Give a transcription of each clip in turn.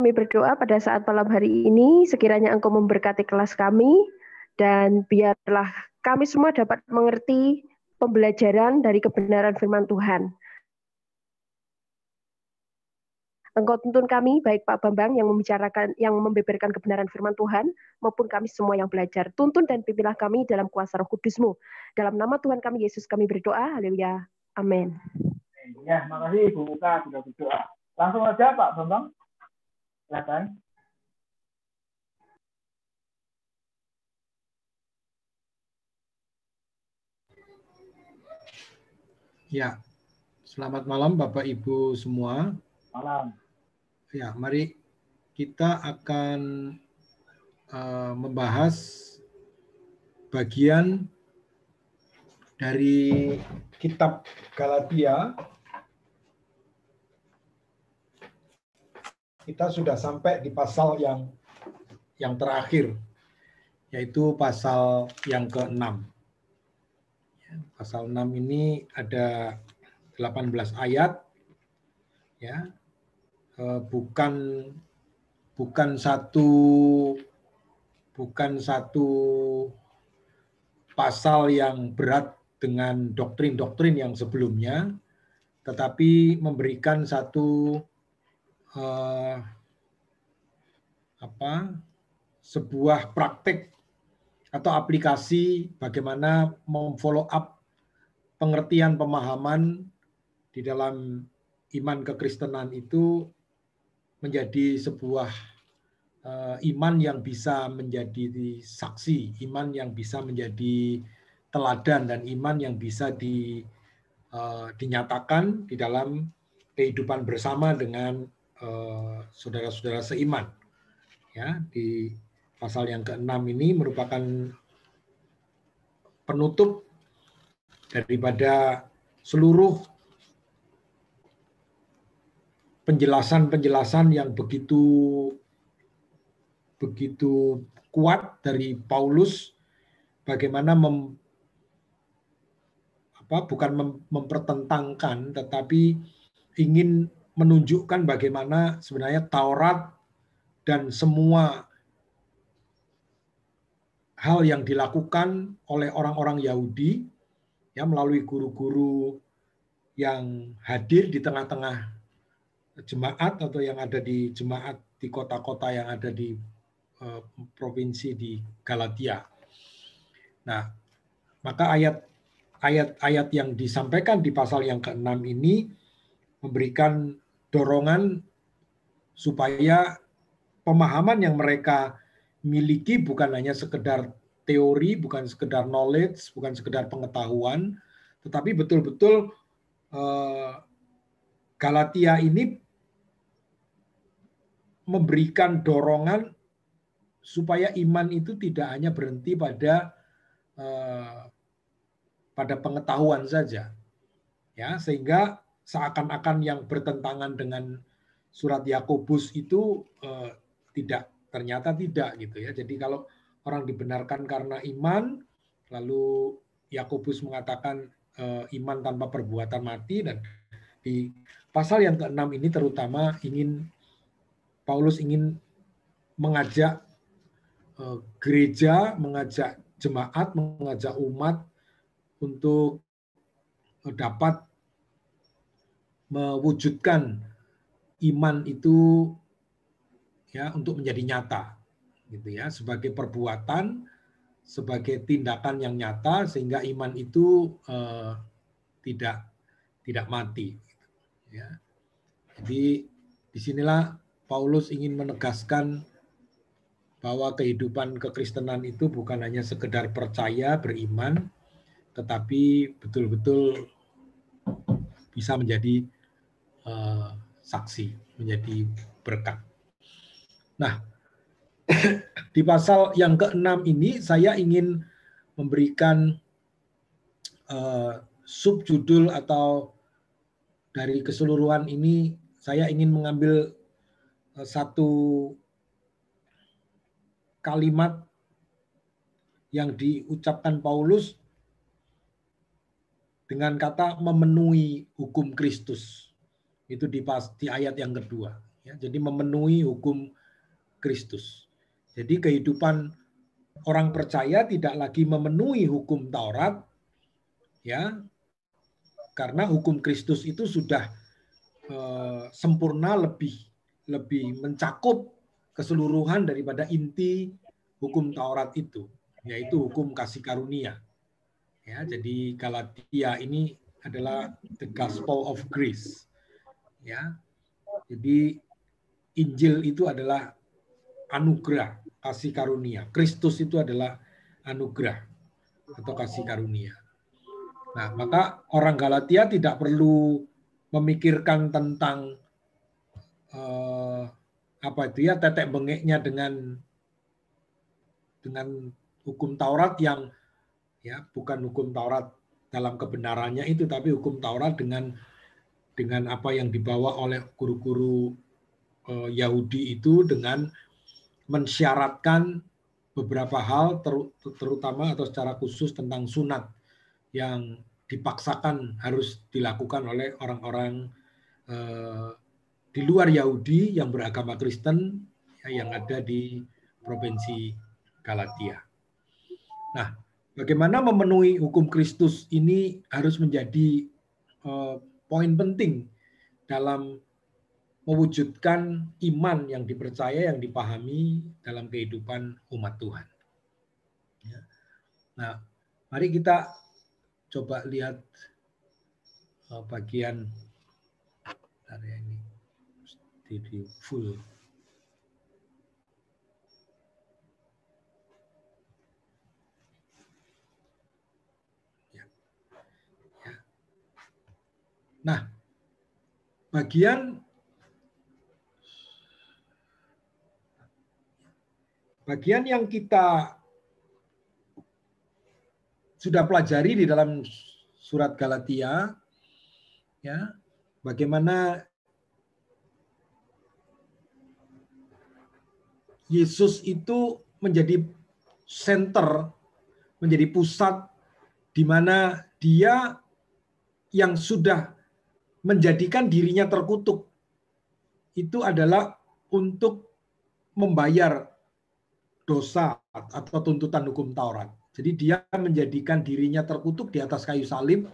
Kami berdoa pada saat malam hari ini, sekiranya Engkau memberkati kelas kami, dan biarlah kami semua dapat mengerti pembelajaran dari kebenaran firman Tuhan. Engkau tuntun kami, baik Pak Bambang yang membicarakan, yang membeberkan kebenaran firman Tuhan, maupun kami semua yang belajar. Tuntun dan pimpinlah kami dalam kuasa Roh Kudus-Mu. Dalam nama Tuhan kami Yesus kami berdoa. Haleluya. Amin. Ya, makasih Ibu Muka sudah berdoa. Langsung aja Pak Bambang. Silakan. Ya, selamat malam Bapak Ibu semua. Malam. Ya, mari kita akan membahas bagian dari kitab Galatia. Kita sudah sampai di pasal yang terakhir, yaitu pasal yang ke-6. Pasal 6 ini ada 18 ayat, ya, bukan satu pasal yang berat dengan doktrin-doktrin yang sebelumnya, tetapi memberikan satu sebuah praktek atau aplikasi bagaimana memfollow up pengertian pemahaman di dalam iman kekristenan itu menjadi sebuah iman yang bisa menjadi saksi, iman yang bisa menjadi teladan, dan iman yang bisa dinyatakan di dalam kehidupan bersama dengan saudara-saudara seiman. Ya, di pasal yang ke-6 ini merupakan penutup daripada seluruh penjelasan-penjelasan yang begitu kuat dari Paulus, bagaimana bukan mempertentangkan, tetapi ingin menunjukkan bagaimana sebenarnya Taurat dan semua hal yang dilakukan oleh orang-orang Yahudi, ya, melalui guru-guru yang hadir di tengah-tengah jemaat atau yang ada di jemaat di kota-kota yang ada di provinsi di Galatia. Nah, maka ayat-ayat yang disampaikan di pasal yang ke-6 ini memberikan dorongan supaya pemahaman yang mereka miliki bukan hanya sekedar teori, bukan sekedar knowledge, bukan sekedar pengetahuan, tetapi betul-betul Galatia ini memberikan dorongan supaya iman itu tidak hanya berhenti pada pengetahuan saja, ya, sehingga seakan-akan yang bertentangan dengan surat Yakobus itu ternyata tidak gitu ya. Jadi kalau orang dibenarkan karena iman, lalu Yakobus mengatakan iman tanpa perbuatan mati, dan di pasal yang ke-6 ini terutama Paulus ingin mengajak gereja, mengajak jemaat, mengajak umat untuk dapat mewujudkan iman itu, ya, untuk menjadi nyata gitu ya, sebagai perbuatan, sebagai tindakan yang nyata, sehingga iman itu tidak mati, ya. Jadi disinilah Paulus ingin menegaskan bahwa kehidupan kekristenan itu bukan hanya sekedar percaya, beriman, tetapi betul-betul bisa menjadi saksi, menjadi berkat. Nah, di pasal yang ke-6 ini saya ingin memberikan subjudul, atau dari keseluruhan ini saya ingin mengambil satu kalimat yang diucapkan Paulus dengan kata memenuhi hukum Kristus. Itu di ayat yang kedua. Ya, jadi memenuhi hukum Kristus. Jadi kehidupan orang percaya tidak lagi memenuhi hukum Taurat, ya, karena hukum Kristus itu sudah sempurna, lebih mencakup keseluruhan daripada inti hukum Taurat itu, yaitu hukum kasih karunia. Ya, jadi Galatia ini adalah the gospel of grace. Ya, jadi Injil itu adalah anugerah, kasih karunia. Kristus itu adalah anugerah atau kasih karunia. Nah, maka orang Galatia tidak perlu memikirkan tentang apa itu ya, tetek bengeknya dengan hukum Taurat yang ya bukan hukum Taurat dalam kebenarannya itu, tapi hukum Taurat dengan apa yang dibawa oleh guru-guru Yahudi itu, dengan mensyaratkan beberapa hal terutama atau secara khusus tentang sunat yang dipaksakan harus dilakukan oleh orang-orang di luar Yahudi yang beragama Kristen ya, yang ada di provinsi Galatia. Nah, bagaimana memenuhi hukum Kristus ini harus menjadi poin penting dalam mewujudkan iman yang dipercaya, yang dipahami dalam kehidupan umat Tuhan. Nah, mari kita coba lihat bagian area ini, studio full. Nah, bagian yang kita sudah pelajari di dalam surat Galatia, ya, bagaimana Yesus itu menjadi center, menjadi pusat di mana dia yang sudah menjadikan dirinya terkutuk itu adalah untuk membayar dosa atau tuntutan hukum Taurat. Jadi dia menjadikan dirinya terkutuk di atas kayu salib,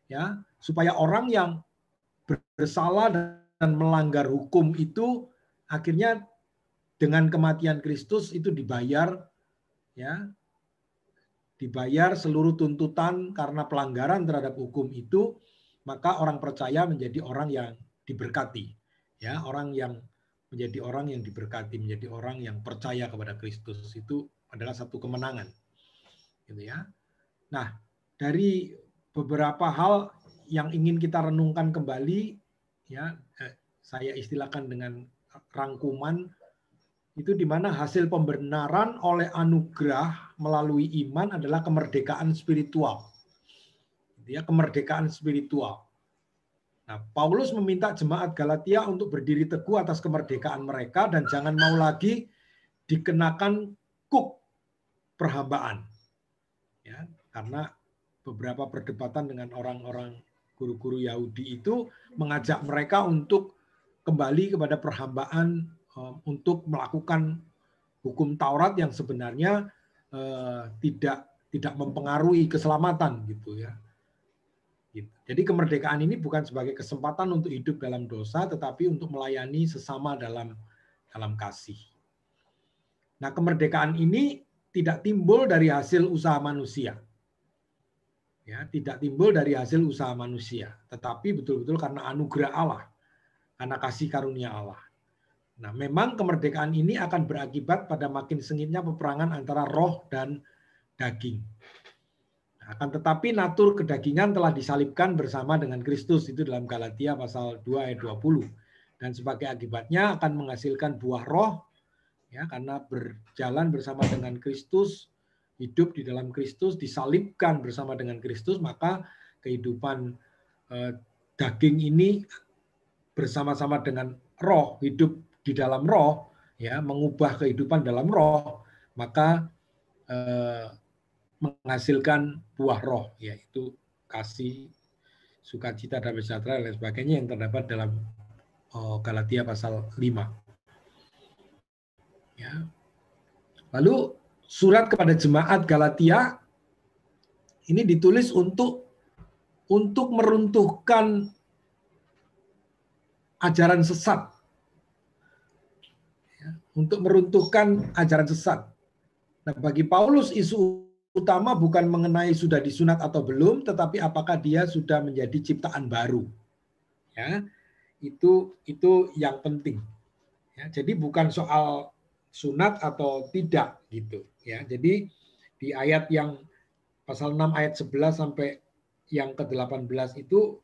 ya, supaya orang yang bersalah dan melanggar hukum itu akhirnya dengan kematian Kristus itu dibayar, ya, dibayar seluruh tuntutan karena pelanggaran terhadap hukum itu, maka orang percaya menjadi orang yang diberkati, ya, orang yang menjadi orang yang diberkati, menjadi orang yang percaya kepada Kristus itu adalah satu kemenangan, gitu ya. Nah, dari beberapa hal yang ingin kita renungkan kembali, ya, saya istilahkan dengan rangkuman, itu di mana hasil pembenaran oleh anugerah melalui iman adalah kemerdekaan spiritual, gitu ya, kemerdekaan spiritual. Nah, Paulus meminta jemaat Galatia untuk berdiri teguh atas kemerdekaan mereka dan jangan mau lagi dikenakan kuk perhambaan. Ya, karena beberapa perdebatan dengan orang-orang guru-guru Yahudi itu mengajak mereka untuk kembali kepada perhambaan, untuk melakukan hukum Taurat yang sebenarnya tidak mempengaruhi keselamatan, gitu ya. Jadi kemerdekaan ini bukan sebagai kesempatan untuk hidup dalam dosa, tetapi untuk melayani sesama dalam kasih. Nah, kemerdekaan ini tidak timbul dari hasil usaha manusia, ya, tidak timbul dari hasil usaha manusia, tetapi betul-betul karena anugerah Allah, karena kasih karunia Allah. Nah, memang kemerdekaan ini akan berakibat pada makin sengitnya peperangan antara roh dan daging. Akan tetapi natur kedagingan telah disalibkan bersama dengan Kristus, itu dalam Galatia pasal 2 ayat 20. Dan sebagai akibatnya akan menghasilkan buah roh, ya, karena berjalan bersama dengan Kristus, hidup di dalam Kristus, disalibkan bersama dengan Kristus, maka kehidupan daging ini bersama-sama dengan roh, hidup di dalam roh, ya, mengubah kehidupan dalam roh, maka menghasilkan buah roh, yaitu kasih, sukacita, damai sejahtera, dan lain sebagainya yang terdapat dalam Galatia pasal 5. Ya. Lalu surat kepada jemaat Galatia ini ditulis untuk meruntuhkan ajaran sesat. Ya, untuk meruntuhkan ajaran sesat. Nah, bagi Paulus isu utama bukan mengenai sudah disunat atau belum, tetapi apakah dia sudah menjadi ciptaan baru. Ya, itu yang penting. Ya, jadi bukan soal sunat atau tidak gitu. Ya, jadi di ayat yang pasal 6 ayat 11 sampai yang ke-18 itu,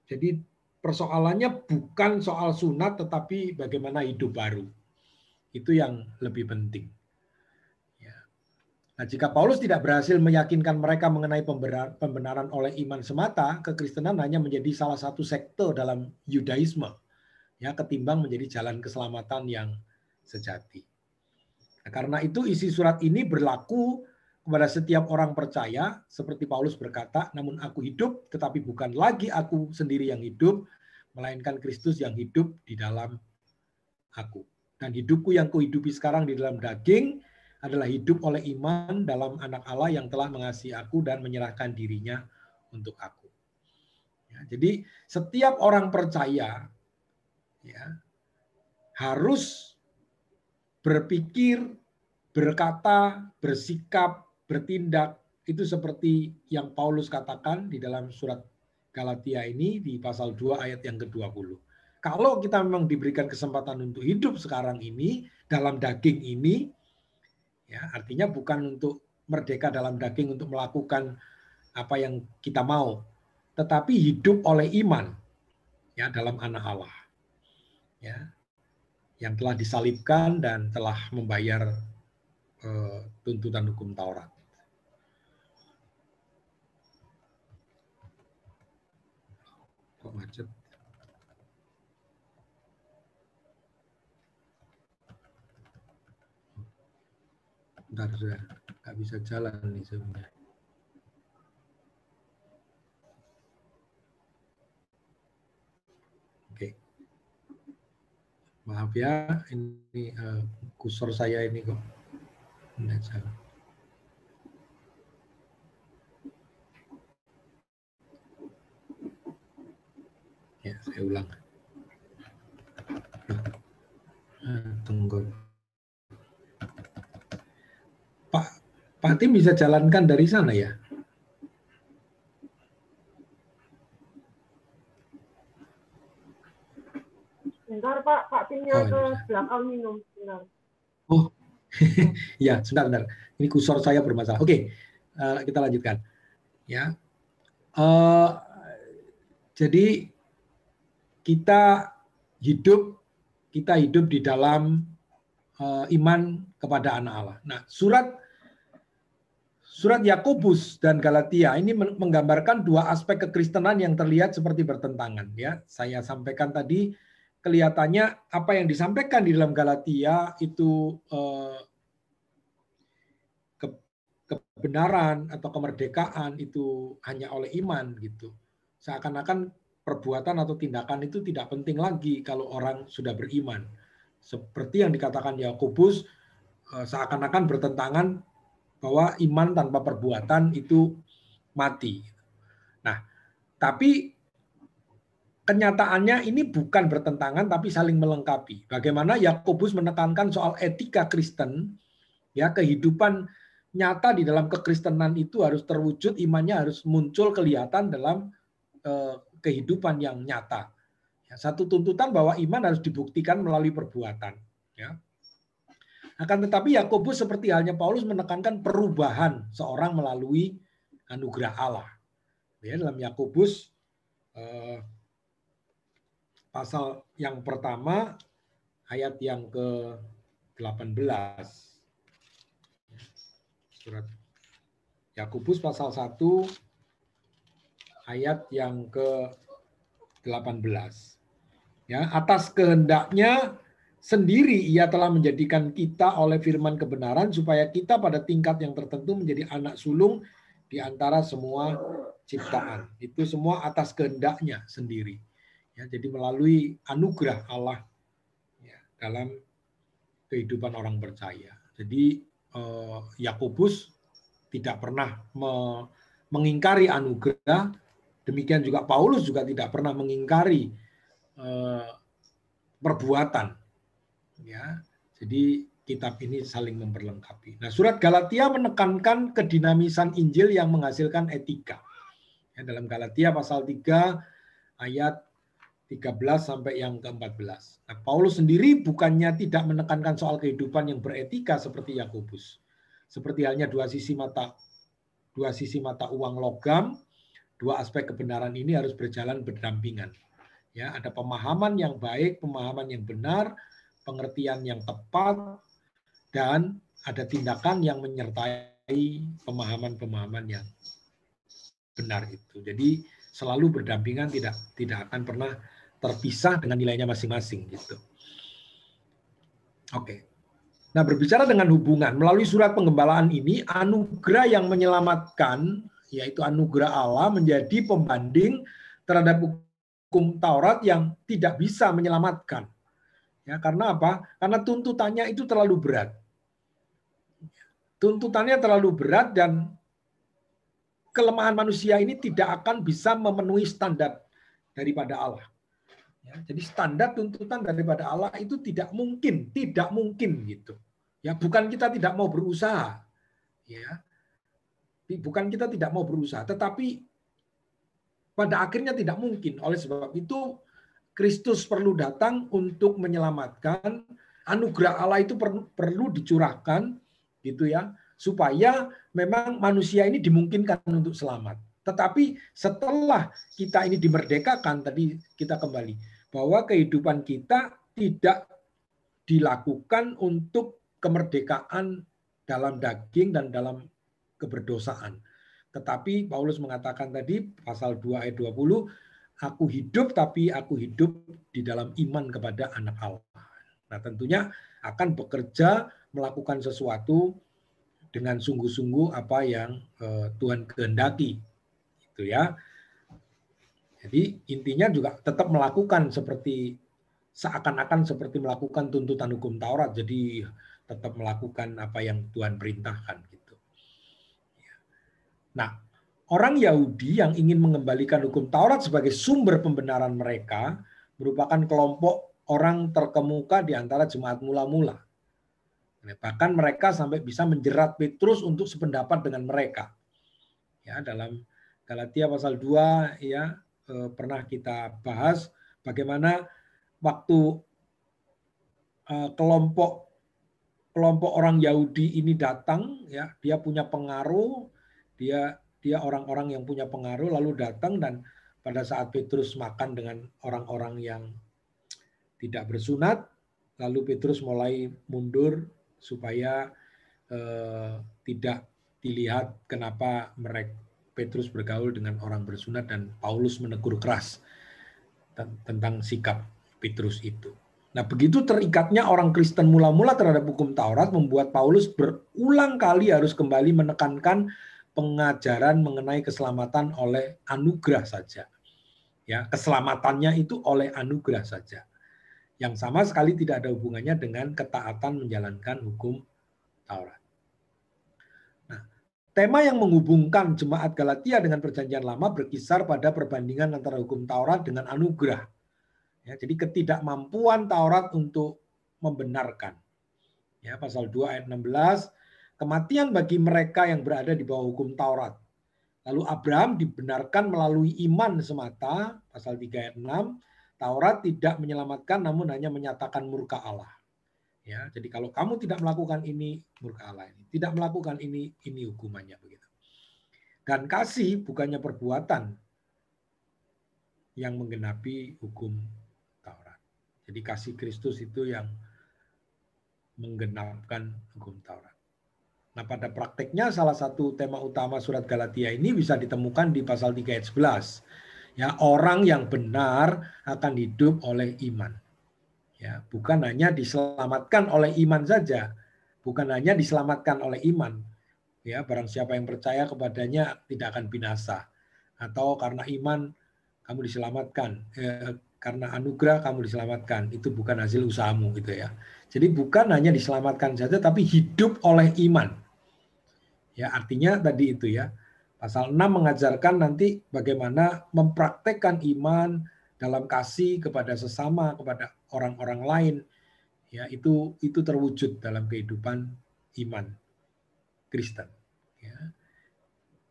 jadi persoalannya bukan soal sunat tetapi bagaimana hidup baru. Itu yang lebih penting. Ya. Nah, jika Paulus tidak berhasil meyakinkan mereka mengenai pembenaran oleh iman semata, kekristenan hanya menjadi salah satu sekte dalam Yudaisme, ya, ketimbang menjadi jalan keselamatan yang sejati. Nah, karena itu isi surat ini berlaku kepada setiap orang percaya, seperti Paulus berkata, namun aku hidup, tetapi bukan lagi aku sendiri yang hidup, melainkan Kristus yang hidup di dalam aku. Dan hidupku yang kuhidupi sekarang di dalam daging adalah hidup oleh iman dalam anak Allah yang telah mengasihi aku dan menyerahkan dirinya untuk aku. Ya, jadi setiap orang percaya, ya, harus berpikir, berkata, bersikap, bertindak, itu seperti yang Paulus katakan di dalam surat Galatia ini di pasal 2 ayat yang ke-20. Kalau kita memang diberikan kesempatan untuk hidup sekarang ini, dalam daging ini, ya, artinya bukan untuk merdeka dalam daging untuk melakukan apa yang kita mau, tetapi hidup oleh iman, ya, dalam anak Allah. Ya, yang telah disalibkan dan telah membayar tuntutan hukum Taurat. Kok macet? Bentar, sudah nggak bisa jalan nih sebenarnya. Oke. Maaf ya, ini kursor saya ini kok. Ya, saya ulang. Tunggu. Pak Tim bisa jalankan dari sana ya? Bentar Pak Timnya ke belakang minum. Bentar. Oh, ya, sebentar. Ini kursor saya bermasalah. Oke, kita lanjutkan. Ya, jadi kita hidup di dalam iman kepada anak Allah. Nah, surat Yakobus dan Galatia ini menggambarkan dua aspek kekristenan yang terlihat seperti bertentangan. Ya, saya sampaikan tadi, kelihatannya apa yang disampaikan di dalam Galatia itu kebenaran atau kemerdekaan itu hanya oleh iman gitu. Seakan-akan perbuatan atau tindakan itu tidak penting lagi kalau orang sudah beriman. Seperti yang dikatakan Yakobus, seakan-akan bertentangan bahwa iman tanpa perbuatan itu mati. Nah, tapi kenyataannya ini bukan bertentangan tapi saling melengkapi. Bagaimana Yakobus menekankan soal etika Kristen, ya, kehidupan nyata di dalam kekristenan itu harus terwujud, imannya harus muncul kelihatan dalam kehidupan yang nyata. Ya, satu tuntutan bahwa iman harus dibuktikan melalui perbuatan. Ya. Akan tetapi Yakobus seperti halnya Paulus menekankan perubahan seorang melalui anugerah Allah. Ya, dalam Yakobus pasal yang pertama ayat yang ke-18. Surat Yakobus pasal 1 ayat yang ke-18. Ya, atas kehendaknya sendiri ia telah menjadikan kita oleh firman kebenaran supaya kita pada tingkat yang tertentu menjadi anak sulung di antara semua ciptaan. Itu semua atas kehendaknya sendiri. Ya, jadi melalui anugerah Allah ya, dalam kehidupan orang percaya. Jadi Yakobus tidak pernah mengingkari anugerah, demikian juga Paulus juga tidak pernah mengingkari perbuatan. Ya, jadi kitab ini saling memperlengkapi. Nah, surat Galatia menekankan kedinamisan Injil yang menghasilkan etika. Ya, dalam Galatia pasal 3 ayat 13 sampai yang ke-14. Nah, Paulus sendiri bukannya tidak menekankan soal kehidupan yang beretika seperti Yakobus. Seperti halnya dua sisi mata uang logam, dua aspek kebenaran ini harus berjalan berdampingan. Ya, ada pemahaman yang baik, pemahaman yang benar, pengertian yang tepat, dan ada tindakan yang menyertai pemahaman-pemahaman yang benar itu. Jadi selalu berdampingan, tidak akan pernah terpisah dengan nilainya masing-masing gitu. Oke. Nah, berbicara dengan hubungan melalui surat penggembalaan ini, anugerah yang menyelamatkan, yaitu anugerah Allah, menjadi pembanding terhadap hukum Taurat yang tidak bisa menyelamatkan. Ya, karena apa? Karena tuntutannya itu terlalu berat. Tuntutannya terlalu berat dan kelemahan manusia ini tidak akan bisa memenuhi standar daripada Allah. Ya, jadi standar tuntutan daripada Allah itu tidak mungkin gitu. Ya, bukan kita tidak mau berusaha, ya, bukan kita tidak mau berusaha, tetapi pada akhirnya tidak mungkin. Oleh sebab itu Kristus perlu datang untuk menyelamatkan. Anugerah Allah itu perlu dicurahkan, gitu ya, supaya memang manusia ini dimungkinkan untuk selamat. Tetapi setelah kita ini dimerdekakan, tadi kita kembali bahwa kehidupan kita tidak dilakukan untuk kemerdekaan dalam daging dan dalam keberdosaan. Tetapi Paulus mengatakan tadi pasal 2 ayat 20, aku hidup tapi aku hidup di dalam iman kepada anak Allah. Nah, tentunya akan bekerja melakukan sesuatu dengan sungguh-sungguh apa yang Tuhan kehendaki. Gitu ya. Jadi intinya juga tetap melakukan seperti seakan-akan seperti melakukan tuntutan hukum Taurat. Jadi tetap melakukan apa yang Tuhan perintahkan gitu. Nah, orang Yahudi yang ingin mengembalikan hukum Taurat sebagai sumber pembenaran mereka merupakan kelompok orang terkemuka di antara jemaat mula-mula. Bahkan mereka sampai bisa menjerat Petrus untuk sependapat dengan mereka. Ya, dalam Galatia pasal 2 ya pernah kita bahas bagaimana waktu kelompok orang Yahudi ini datang, ya, dia punya pengaruh, dia orang-orang yang punya pengaruh lalu datang, dan pada saat Petrus makan dengan orang-orang yang tidak bersunat, lalu Petrus mulai mundur supaya tidak dilihat kenapa Petrus bergaul dengan orang bersunat, dan Paulus menegur keras tentang sikap Petrus itu. Nah, begitu terikatnya orang Kristen mula-mula terhadap hukum Taurat membuat Paulus berulang kali harus kembali menekankan pengajaran mengenai keselamatan oleh anugerah saja. Ya, keselamatannya itu oleh anugerah saja. Yang sama sekali tidak ada hubungannya dengan ketaatan menjalankan hukum Taurat. Tema yang menghubungkan jemaat Galatia dengan perjanjian lama berkisar pada perbandingan antara hukum Taurat dengan anugerah. Ya, jadi ketidakmampuan Taurat untuk membenarkan. Ya, pasal 2 ayat 16, kematian bagi mereka yang berada di bawah hukum Taurat. Lalu Abraham dibenarkan melalui iman semata, pasal 3 ayat 6, Taurat tidak menyelamatkan namun hanya menyatakan murka Allah. Ya, jadi kalau kamu tidak melakukan ini, murka Allah ini. Tidak melakukan ini hukumannya begitu. Dan kasih bukannya perbuatan yang menggenapi hukum Taurat. Jadi kasih Kristus itu yang menggenapkan hukum Taurat. Nah, pada prakteknya salah satu tema utama surat Galatia ini bisa ditemukan di pasal 3 ayat 11. Ya, orang yang benar akan hidup oleh iman. Ya, bukan hanya diselamatkan oleh iman saja, bukan hanya diselamatkan oleh iman. Ya, barang siapa yang percaya kepadanya tidak akan binasa, atau karena iman kamu diselamatkan. karena anugerah kamu diselamatkan. Itu bukan hasil usahamu gitu ya. Jadi bukan hanya diselamatkan saja, tapi hidup oleh iman. Ya, artinya tadi itu ya. Pasal 6 mengajarkan nanti bagaimana mempraktekkan iman dalam kasih kepada sesama, kepada orang-orang lain. Ya, itu terwujud dalam kehidupan iman Kristen. Ya.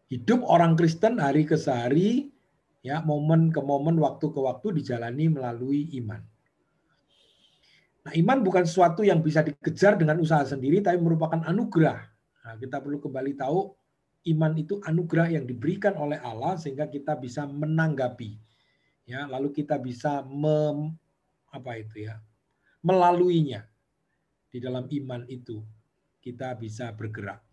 Hidup orang Kristen hari ke hari, ya, momen ke momen, waktu ke waktu dijalani melalui iman. Nah, iman bukan sesuatu yang bisa dikejar dengan usaha sendiri, tapi merupakan anugerah. Nah, kita perlu kembali tahu iman itu anugerah yang diberikan oleh Allah sehingga kita bisa menanggapi, ya, lalu kita bisa melaluinya. Di dalam iman itu kita bisa bergerak.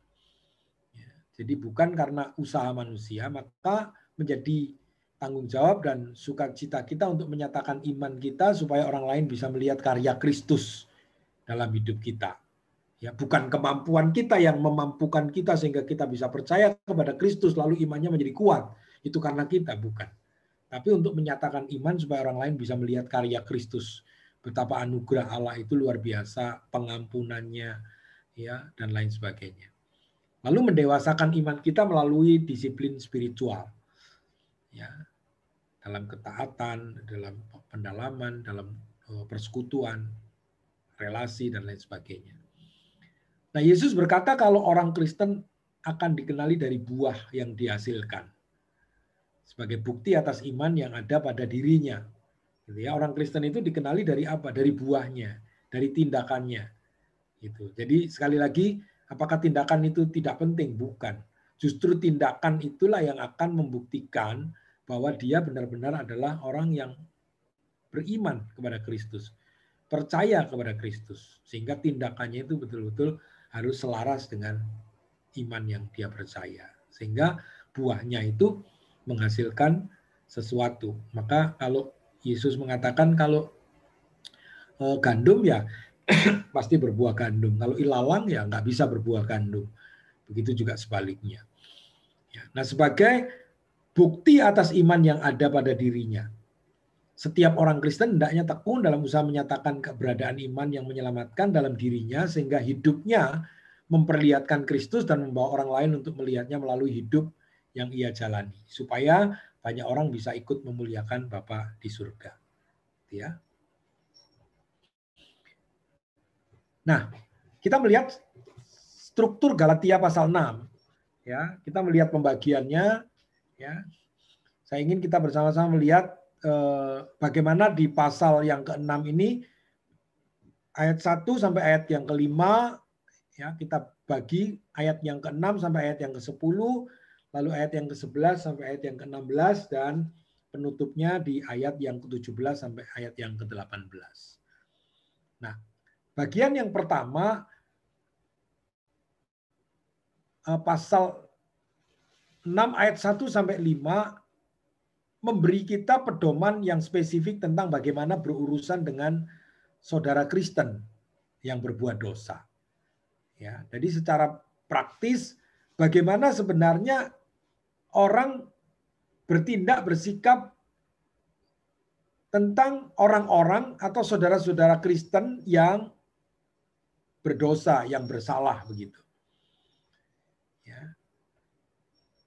Ya, jadi bukan karena usaha manusia, maka menjadi tanggung jawab dan sukacita kita untuk menyatakan iman kita supaya orang lain bisa melihat karya Kristus dalam hidup kita. Ya, bukan kemampuan kita yang memampukan kita sehingga kita bisa percaya kepada Kristus lalu imannya menjadi kuat. Itu karena kita, bukan. Tapi untuk menyatakan iman supaya orang lain bisa melihat karya Kristus. Betapa anugerah Allah itu luar biasa, pengampunannya, ya, dan lain sebagainya. Lalu mendewasakan iman kita melalui disiplin spiritual. Ya, dalam ketaatan, dalam pendalaman, dalam persekutuan, relasi, dan lain sebagainya. Nah, Yesus berkata kalau orang Kristen akan dikenali dari buah yang dihasilkan. Sebagai bukti atas iman yang ada pada dirinya. Gitu ya, orang Kristen itu dikenali dari apa? Dari buahnya, dari tindakannya. Gitu. Jadi sekali lagi, apakah tindakan itu tidak penting? Bukan. Justru tindakan itulah yang akan membuktikan bahwa dia benar-benar adalah orang yang beriman kepada Kristus. Percaya kepada Kristus. Sehingga tindakannya itu betul-betul harus selaras dengan iman yang dia percaya. Sehingga buahnya itu menghasilkan sesuatu. Maka kalau Yesus mengatakan kalau gandum ya pasti berbuah gandum. Kalau ilalang ya nggak bisa berbuah gandum. Begitu juga sebaliknya. Ya, nah, sebagai bukti atas iman yang ada pada dirinya, setiap orang Kristen hendaknya tekun dalam usaha menyatakan keberadaan iman yang menyelamatkan dalam dirinya sehingga hidupnya memperlihatkan Kristus dan membawa orang lain untuk melihatnya melalui hidup yang ia jalani. Supaya banyak orang bisa ikut memuliakan Bapa di surga. Ya. Nah, kita melihat struktur Galatia pasal 6. Ya, kita melihat pembagiannya. Ya, saya ingin kita bersama-sama melihat bagaimana di pasal yang ke-6 ini ayat 1 sampai ayat yang ke-5, ya, kita bagi ayat yang ke-6 sampai ayat yang ke-10, lalu ayat yang ke-11 sampai ayat yang ke-16, dan penutupnya di ayat yang ke-17 sampai ayat yang ke-18. Nah, bagian yang pertama pasal 6 ayat 1 sampai 5 memberi kita pedoman yang spesifik tentang bagaimana berurusan dengan saudara Kristen yang berbuat dosa. Ya, jadi secara praktis bagaimana sebenarnya orang bertindak, bersikap tentang orang-orang atau saudara-saudara Kristen yang berdosa, yang bersalah begitu. Ya.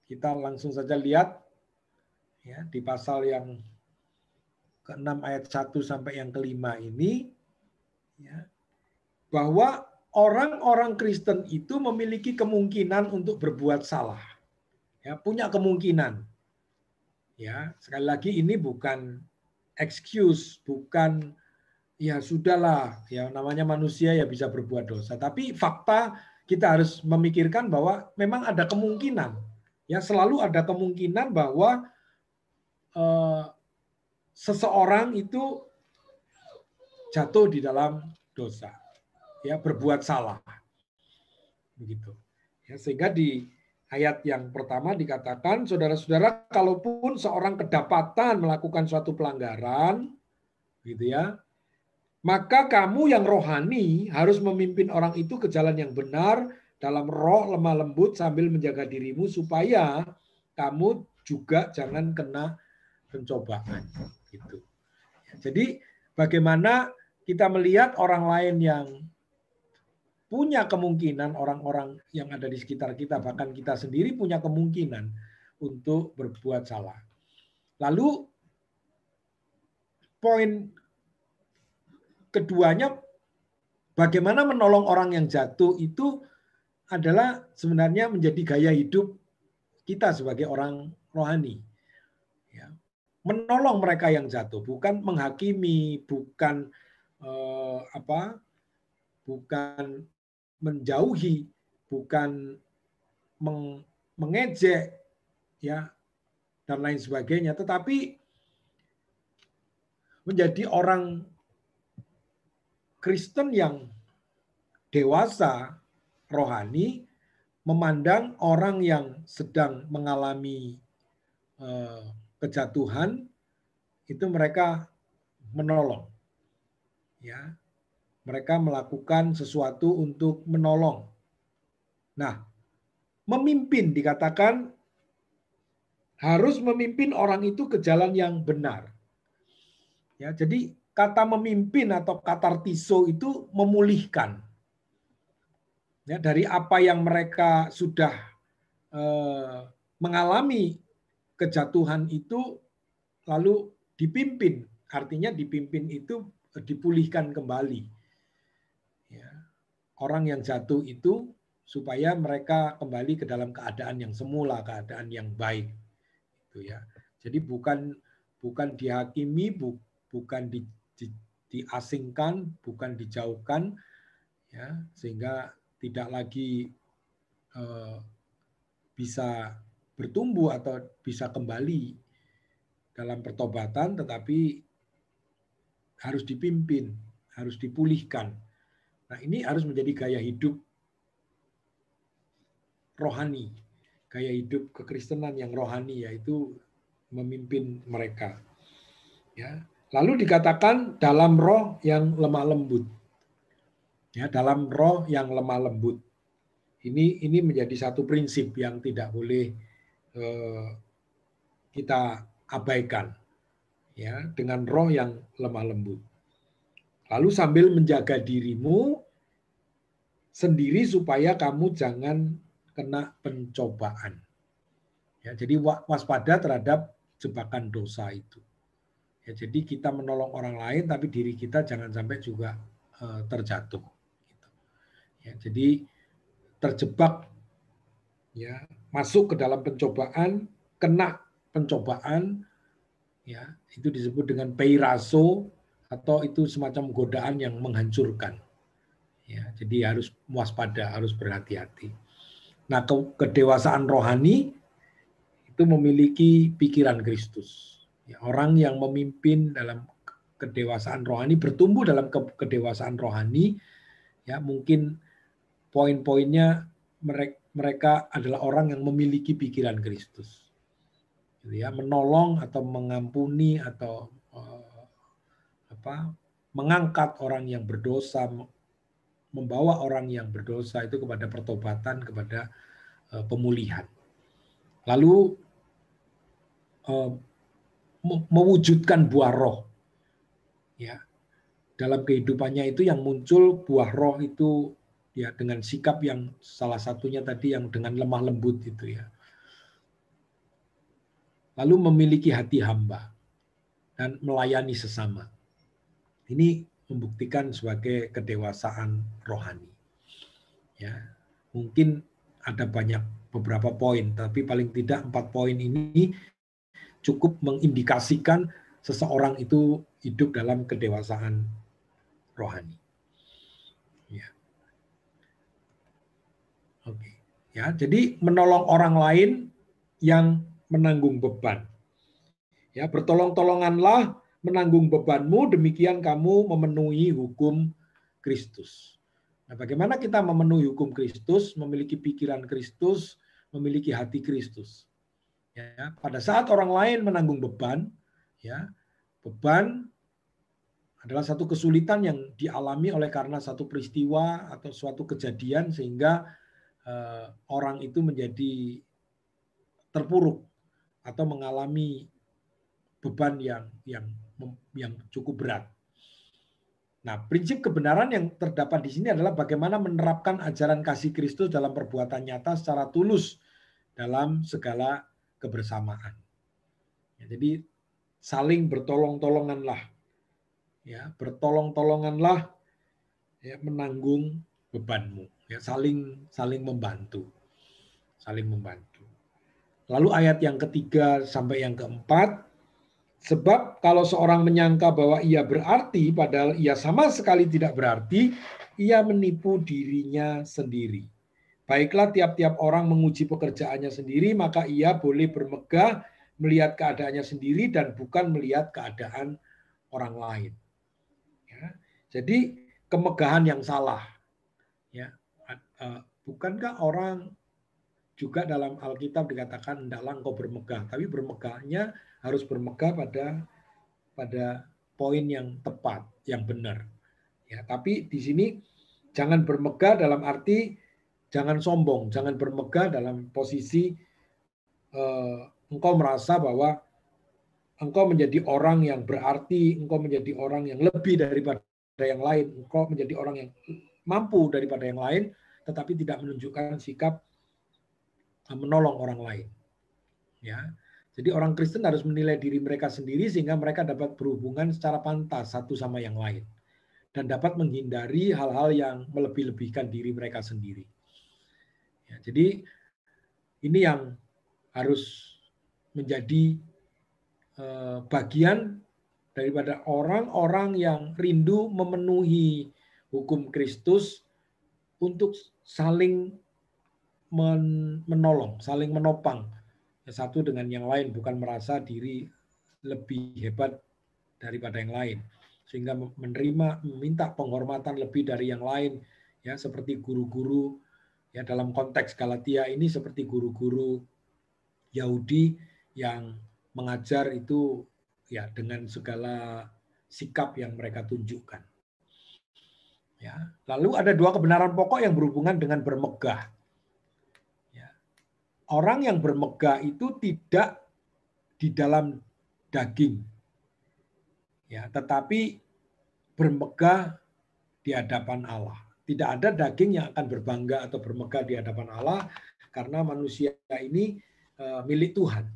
Kita langsung saja lihat ya, di pasal yang ke-6 ayat 1 sampai yang ke-5 ini, ya, bahwa orang-orang Kristen itu memiliki kemungkinan untuk berbuat salah. Ya, punya kemungkinan. Ya, sekali lagi ini bukan excuse, bukan ya sudahlah, ya namanya manusia ya bisa berbuat dosa. Tapi fakta kita harus memikirkan bahwa memang ada kemungkinan. Ya, selalu ada kemungkinan bahwa seseorang itu jatuh di dalam dosa, ya, berbuat salah, begitu. Ya, sehingga di ayat yang pertama dikatakan, saudara-saudara, kalaupun seorang kedapatan melakukan suatu pelanggaran, gitu ya, maka kamu yang rohani harus memimpin orang itu ke jalan yang benar dalam roh lemah lembut sambil menjaga dirimu supaya kamu juga jangan kena pencobaan, gitu. Jadi bagaimana kita melihat orang lain yang punya kemungkinan, orang-orang yang ada di sekitar kita, bahkan kita sendiri punya kemungkinan untuk berbuat salah. Lalu poin keduanya, bagaimana menolong orang yang jatuh itu adalah sebenarnya menjadi gaya hidup kita sebagai orang rohani. Ya. Menolong mereka yang jatuh, bukan menghakimi, bukan bukan menjauhi, bukan mengejek, ya, dan lain sebagainya, tetapi menjadi orang Kristen yang dewasa, rohani, memandang orang yang sedang mengalami kejatuhan, itu mereka menolong. Ya, mereka melakukan sesuatu untuk menolong. Nah, memimpin dikatakan harus memimpin orang itu ke jalan yang benar. Ya, jadi kata memimpin atau katartiso itu memulihkan. Ya, dari apa yang mereka sudah mengalami kejatuhan itu lalu dipimpin. Artinya dipimpin itu dipulihkan kembali. Ya, orang yang jatuh itu supaya mereka kembali ke dalam keadaan yang semula, keadaan yang baik. Itu ya. Jadi bukan dihakimi, bukan diasingkan, bukan dijauhkan, ya, sehingga tidak lagi bisa bertumbuh atau bisa kembali dalam pertobatan, tetapi harus dipimpin, harus dipulihkan. Nah, ini harus menjadi gaya hidup rohani, gaya hidup kekristenan yang rohani, yaitu memimpin mereka. Ya. Lalu dikatakan dalam roh yang lemah lembut. Ya, dalam roh yang lemah lembut. Ini menjadi satu prinsip yang tidak boleh kita abaikan. Ya, dengan roh yang lemah lembut. Lalu sambil menjaga dirimu sendiri supaya kamu jangan kena pencobaan. Ya, jadi waspada terhadap jebakan dosa itu. Ya, jadi kita menolong orang lain, tapi diri kita jangan sampai juga terjatuh. Ya, jadi terjebak, ya, masuk ke dalam pencobaan, kena pencobaan, ya, itu disebut dengan peiraso atau itu semacam godaan yang menghancurkan. Ya, jadi harus waspada, harus berhati-hati. Nah, kedewasaan rohani itu memiliki pikiran Kristus. Ya, orang yang memimpin dalam kedewasaan rohani, bertumbuh dalam kedewasaan rohani, ya, mungkin poin-poinnya mereka adalah orang yang memiliki pikiran Kristus. Ya, menolong atau mengampuni atau mengangkat orang yang berdosa, membawa orang yang berdosa itu kepada pertobatan, kepada pemulihan. Lalu mewujudkan buah roh. Ya. Dalam kehidupannya itu yang muncul buah roh itu ya dengan sikap yang salah satunya tadi yang dengan lemah lembut itu ya. Lalu memiliki hati hamba dan melayani sesama. Ini membuktikan sebagai kedewasaan rohani. Ya, mungkin ada beberapa poin, tapi paling tidak 4 poin ini cukup mengindikasikan seseorang itu hidup dalam kedewasaan rohani. Ya. Oke. Ya, jadi menolong orang lain yang menanggung beban. Ya, bertolong-tolonganlah menanggung bebanmu, demikian kamu memenuhi hukum Kristus. Nah, bagaimana kita memenuhi hukum Kristus, memiliki pikiran Kristus, memiliki hati Kristus. Ya, pada saat orang lain menanggung beban, ya, beban adalah satu kesulitan yang dialami oleh karena satu peristiwa atau suatu kejadian sehingga orang itu menjadi terpuruk atau mengalami beban yang cukup berat. Nah, prinsip kebenaran yang terdapat di sini adalah bagaimana menerapkan ajaran kasih Kristus dalam perbuatan nyata secara tulus dalam segala kebersamaan. Ya, jadi saling bertolong-tolonganlah, ya, bertolong-tolonganlah, ya, menanggung bebanmu, ya, saling membantu, saling membantu. Lalu ayat yang ketiga sampai yang keempat, sebab kalau seorang menyangka bahwa ia berarti, padahal ia sama sekali tidak berarti, ia menipu dirinya sendiri. Baiklah tiap-tiap orang menguji pekerjaannya sendiri, maka ia boleh bermegah melihat keadaannya sendiri dan bukan melihat keadaan orang lain. Ya, jadi kemegahan yang salah. Ya, bukankah orang juga dalam Alkitab dikatakan hendaklah engkau bermegah, tapi bermegahnya harus bermegah pada poin yang tepat, yang benar. Ya, tapi di sini jangan bermegah dalam arti jangan sombong, jangan bermegah dalam posisi engkau merasa bahwa engkau menjadi orang yang berarti, engkau menjadi orang yang lebih daripada yang lain, engkau menjadi orang yang mampu daripada yang lain, tetapi tidak menunjukkan sikap menolong orang lain. Ya, jadi orang Kristen harus menilai diri mereka sendiri sehingga mereka dapat berhubungan secara pantas satu sama yang lain dan dapat menghindari hal-hal yang melebih-lebihkan diri mereka sendiri. Ya, jadi ini yang harus menjadi bagian daripada orang-orang yang rindu memenuhi hukum Kristus untuk saling menolong, saling menopang satu dengan yang lain, bukan merasa diri lebih hebat daripada yang lain, sehingga meminta penghormatan lebih dari yang lain, ya, seperti guru-guru, ya, dalam konteks Galatia ini seperti guru-guru Yahudi yang mengajar itu, ya, dengan segala sikap yang mereka tunjukkan. Ya, lalu ada dua kebenaran pokok yang berhubungan dengan bermegah. Orang yang bermegah itu tidak di dalam daging, ya, tetapi bermegah di hadapan Allah. Tidak ada daging yang akan berbangga atau bermegah di hadapan Allah, karena manusia ini milik Tuhan.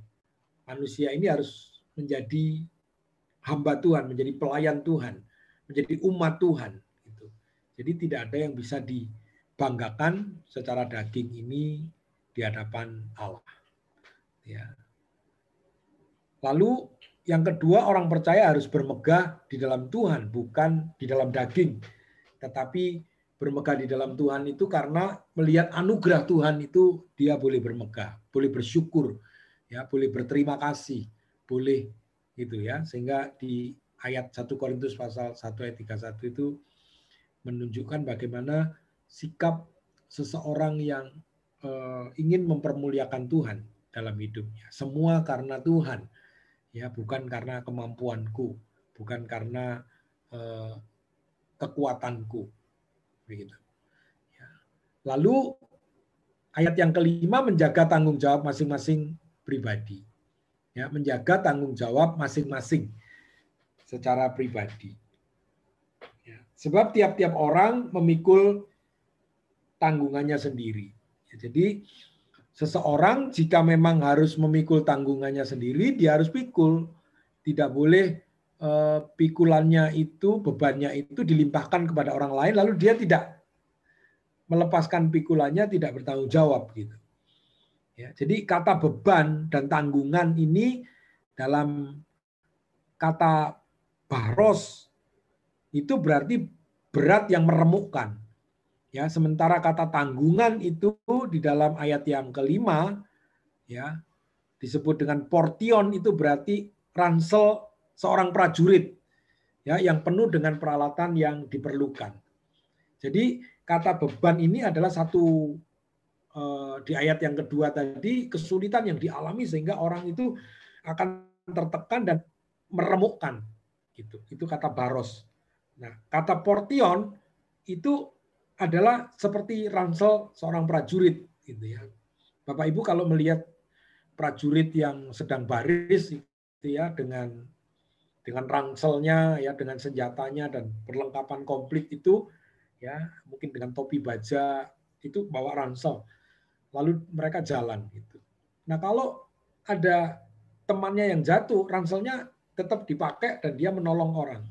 Manusia ini harus menjadi hamba Tuhan, menjadi pelayan Tuhan, menjadi umat Tuhan. Jadi tidak ada yang bisa dibanggakan secara daging ini di hadapan Allah. Ya. Lalu yang kedua, orang percaya harus bermegah di dalam Tuhan, bukan di dalam daging. Tetapi bermegah di dalam Tuhan itu karena melihat anugerah Tuhan itu dia boleh bermegah, boleh bersyukur, ya, boleh berterima kasih, boleh gitu ya. Sehingga di ayat 1 Korintus pasal 1 ayat 31 itu menunjukkan bagaimana sikap seseorang yang ingin mempermuliakan Tuhan dalam hidupnya. Semua karena Tuhan, ya, bukan karena kemampuanku, bukan karena kekuatanku, begitu. Ya. Lalu ayat yang kelima, menjaga tanggung jawab masing-masing pribadi, ya, menjaga tanggung jawab masing-masing secara pribadi. Ya. Sebab tiap-tiap orang memikul tanggungannya sendiri. Jadi seseorang jika memang harus memikul tanggungannya sendiri, dia harus pikul. Tidak boleh pikulannya itu, bebannya itu dilimpahkan kepada orang lain, lalu dia tidak melepaskan pikulannya, tidak bertanggung jawab gitu. Ya, jadi kata beban dan tanggungan ini dalam kata baros itu berarti berat yang meremukkan. Ya, sementara kata tanggungan itu di dalam ayat yang kelima, ya, disebut dengan portion, itu berarti ransel seorang prajurit, ya, yang penuh dengan peralatan yang diperlukan. Jadi kata beban ini adalah satu di ayat yang kedua tadi, kesulitan yang dialami sehingga orang itu akan tertekan dan meremukkan. Gitu. Itu kata baros. Nah, kata portion itu adalah seperti ransel seorang prajurit, gitu ya. Bapak Ibu kalau melihat prajurit yang sedang baris ya, dengan rangselnya, ya, dengan senjatanya dan perlengkapan komplit itu, ya, mungkin dengan topi baja itu bawa ransel, lalu mereka jalan gitu. Nah, kalau ada temannya yang jatuh, ranselnya tetap dipakai dan dia menolong orang.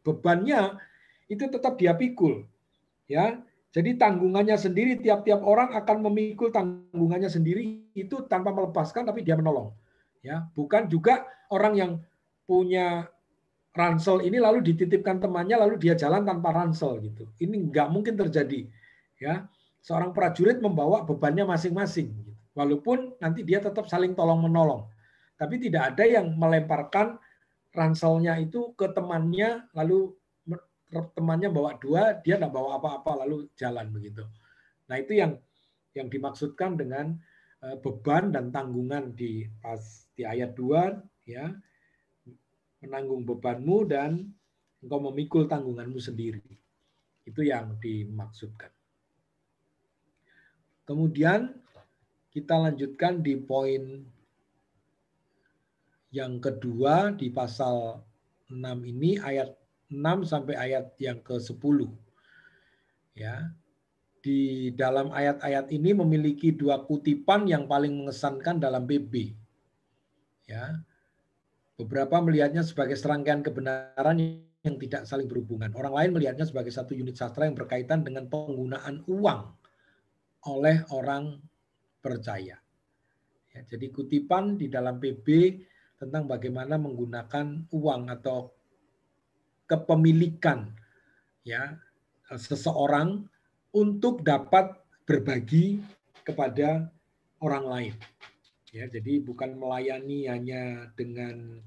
Bebannya itu tetap dia pikul, ya. Jadi tanggungannya sendiri, tiap-tiap orang akan memikul tanggungannya sendiri itu tanpa melepaskan, tapi dia menolong. Ya, bukan juga orang yang punya ransel ini lalu dititipkan temannya lalu dia jalan tanpa ransel gitu. Ini nggak mungkin terjadi. Ya, seorang prajurit membawa bebannya masing-masing. Gitu. Walaupun nanti dia tetap saling tolong menolong, tapi tidak ada yang melemparkan ranselnya itu ke temannya lalu temannya bawa 2, dia nggak bawa apa-apa lalu jalan begitu. Nah, itu yang dimaksudkan dengan beban dan tanggungan di ayat 2, ya, menanggung bebanmu dan engkau memikul tanggunganmu sendiri. Itu yang dimaksudkan. Kemudian kita lanjutkan di poin yang kedua di pasal 6 ini, ayat 6 sampai ayat yang ke-10. Ya. Di dalam ayat-ayat ini memiliki 2 kutipan yang paling mengesankan dalam PB. Ya. Beberapa melihatnya sebagai serangkaian kebenaran yang tidak saling berhubungan. Orang lain melihatnya sebagai satu unit sastra yang berkaitan dengan penggunaan uang oleh orang percaya. Ya, jadi kutipan di dalam PB tentang bagaimana menggunakan uang atau kepemilikan, ya, seseorang untuk dapat berbagi kepada orang lain. Ya, jadi bukan melayani hanya dengan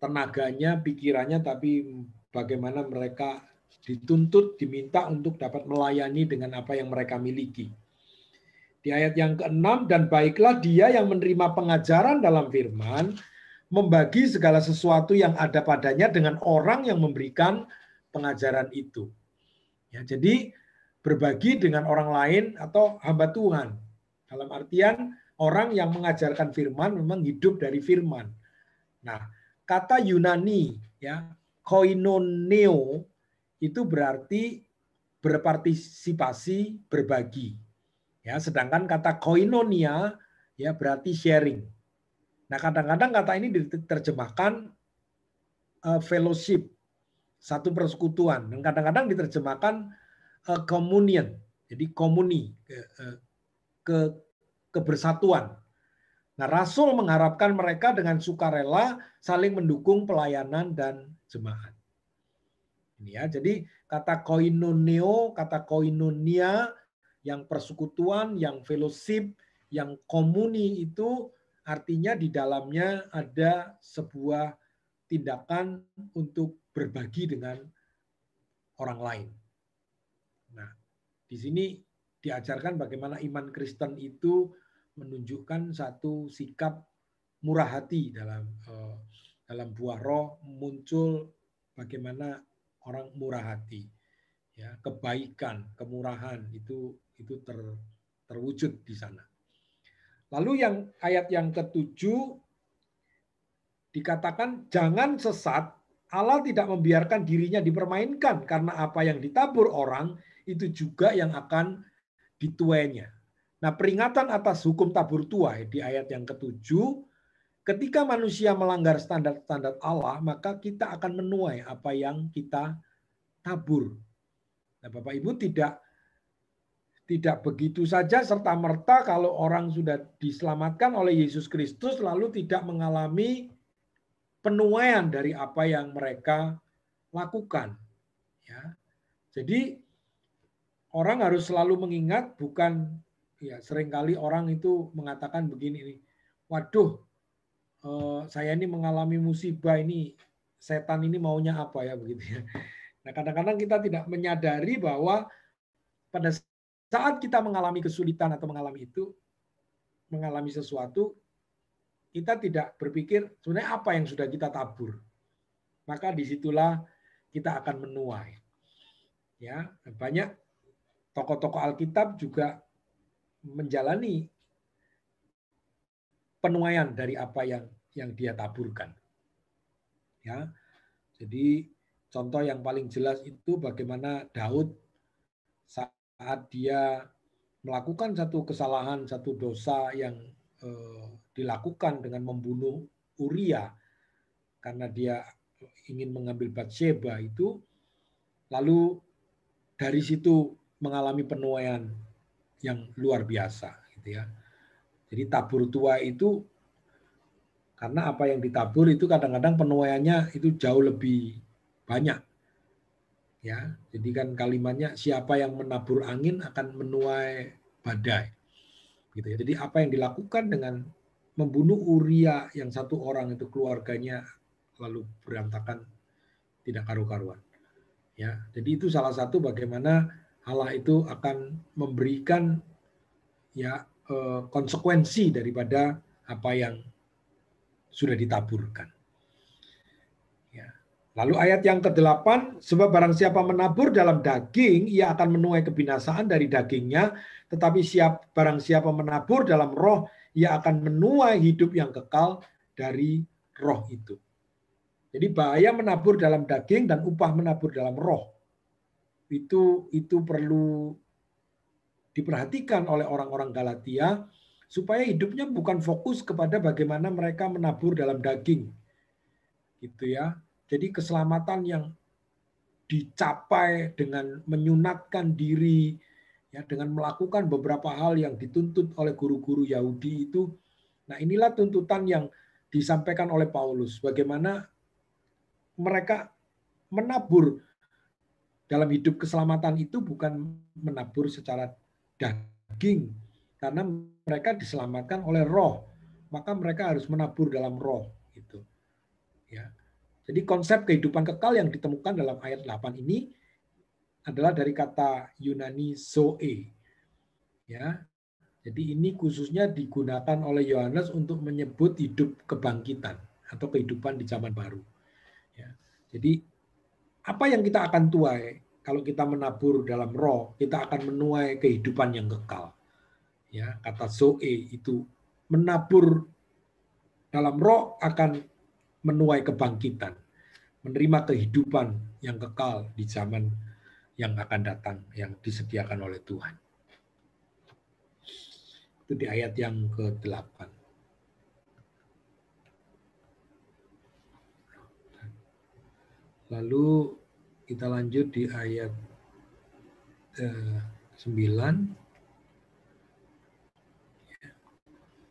tenaganya, pikirannya, tapi bagaimana mereka dituntut, diminta untuk dapat melayani dengan apa yang mereka miliki. Di ayat yang ke-6, dan baiklah dia yang menerima pengajaran dalam firman, membagi segala sesuatu yang ada padanya dengan orang yang memberikan pengajaran itu. Ya, jadi berbagi dengan orang lain atau hamba Tuhan. Dalam artian orang yang mengajarkan firman memang hidup dari firman. Nah, kata Yunani, ya, koinoneo, itu berarti berpartisipasi, berbagi. Ya, sedangkan kata koinonia, ya, berarti sharing. Nah, kadang-kadang kata ini diterjemahkan fellowship, satu persekutuan, dan kadang-kadang diterjemahkan communion, jadi komuni, kebersatuan. Nah, Rasul mengharapkan mereka dengan sukarela saling mendukung pelayanan dan jemaat. Ini ya, jadi kata koinoneo, kata koinonia, yang persekutuan, yang fellowship, yang komuni itu artinya di dalamnya ada sebuah tindakan untuk berbagi dengan orang lain. Nah, di sini diajarkan bagaimana iman Kristen itu menunjukkan satu sikap murah hati dalam buah roh, muncul bagaimana orang murah hati, ya, kebaikan, kemurahan itu terwujud di sana. Lalu yang ayat yang ke-7 dikatakan jangan sesat, Allah tidak membiarkan dirinya dipermainkan karena apa yang ditabur orang itu juga yang akan dituainya. Nah, peringatan atas hukum tabur tuai di ayat yang ke-7, ketika manusia melanggar standar-standar Allah, maka kita akan menuai apa yang kita tabur. Nah, Bapak Ibu tidak begitu saja serta-merta kalau orang sudah diselamatkan oleh Yesus Kristus lalu tidak mengalami penuaian dari apa yang mereka lakukan. Ya. Jadi orang harus selalu mengingat, bukan, ya, seringkali orang itu mengatakan begini, waduh, saya ini mengalami musibah ini, setan ini maunya apa ya begitu ya. Nah, kadang-kadang kita tidak menyadari bahwa pada saat kita mengalami kesulitan atau mengalami sesuatu, kita tidak berpikir sebenarnya apa yang sudah kita tabur. Maka disitulah kita akan menuai. Ya, banyak tokoh-tokoh Alkitab juga menjalani penuaian dari apa yang yang dia taburkan. Ya. Jadi contoh yang paling jelas itu bagaimana Daud saat dia melakukan satu kesalahan, satu dosa yang dilakukan dengan membunuh Uria karena dia ingin mengambil Batsheba itu, lalu dari situ mengalami penuaian yang luar biasa, gitu ya. Jadi tabur tuai itu karena apa yang ditabur itu kadang-kadang penuaiannya itu jauh lebih banyak. Ya, jadi kan kalimatnya siapa yang menabur angin akan menuai badai. Gitu ya. Jadi apa yang dilakukan dengan membunuh Uria yang satu orang itu keluarganya lalu berantakan tidak karu-karuan. Ya, jadi itu salah satu bagaimana Allah itu akan memberikan ya konsekuensi daripada apa yang sudah ditaburkan. Ya. Lalu ayat yang ke-8, sebab barang siapa menabur dalam daging, ia akan menuai kebinasaan dari dagingnya, tetapi barang siapa menabur dalam roh, ia akan menuai hidup yang kekal dari roh itu. Jadi bahaya menabur dalam daging dan upah menabur dalam roh. Itu perlu diperhatikan oleh orang-orang Galatia, supaya hidupnya bukan fokus kepada bagaimana mereka menabur dalam daging. Gitu ya. Jadi keselamatan yang dicapai dengan menyunatkan diri, ya, dengan melakukan beberapa hal yang dituntut oleh guru-guru Yahudi itu. Nah, inilah tuntutan yang disampaikan oleh Paulus. Bagaimana mereka menabur dalam hidup keselamatan itu bukan menabur secara daging, karena mereka diselamatkan oleh roh, maka mereka harus menabur dalam roh. Gitu. Ya. Jadi konsep kehidupan kekal yang ditemukan dalam ayat 8 ini adalah dari kata Yunani zoe. Ya. Jadi ini khususnya digunakan oleh Yohanes untuk menyebut hidup kebangkitan atau kehidupan di zaman baru. Ya. Jadi apa yang kita akan tuai kalau kita menabur dalam roh, kita akan menuai kehidupan yang kekal. Ya, kata zoe itu menabur dalam roh akan menuai kebangkitan, menerima kehidupan yang kekal di zaman yang akan datang, yang disediakan oleh Tuhan. Itu di ayat yang ke-8. Lalu kita lanjut di ayat 9.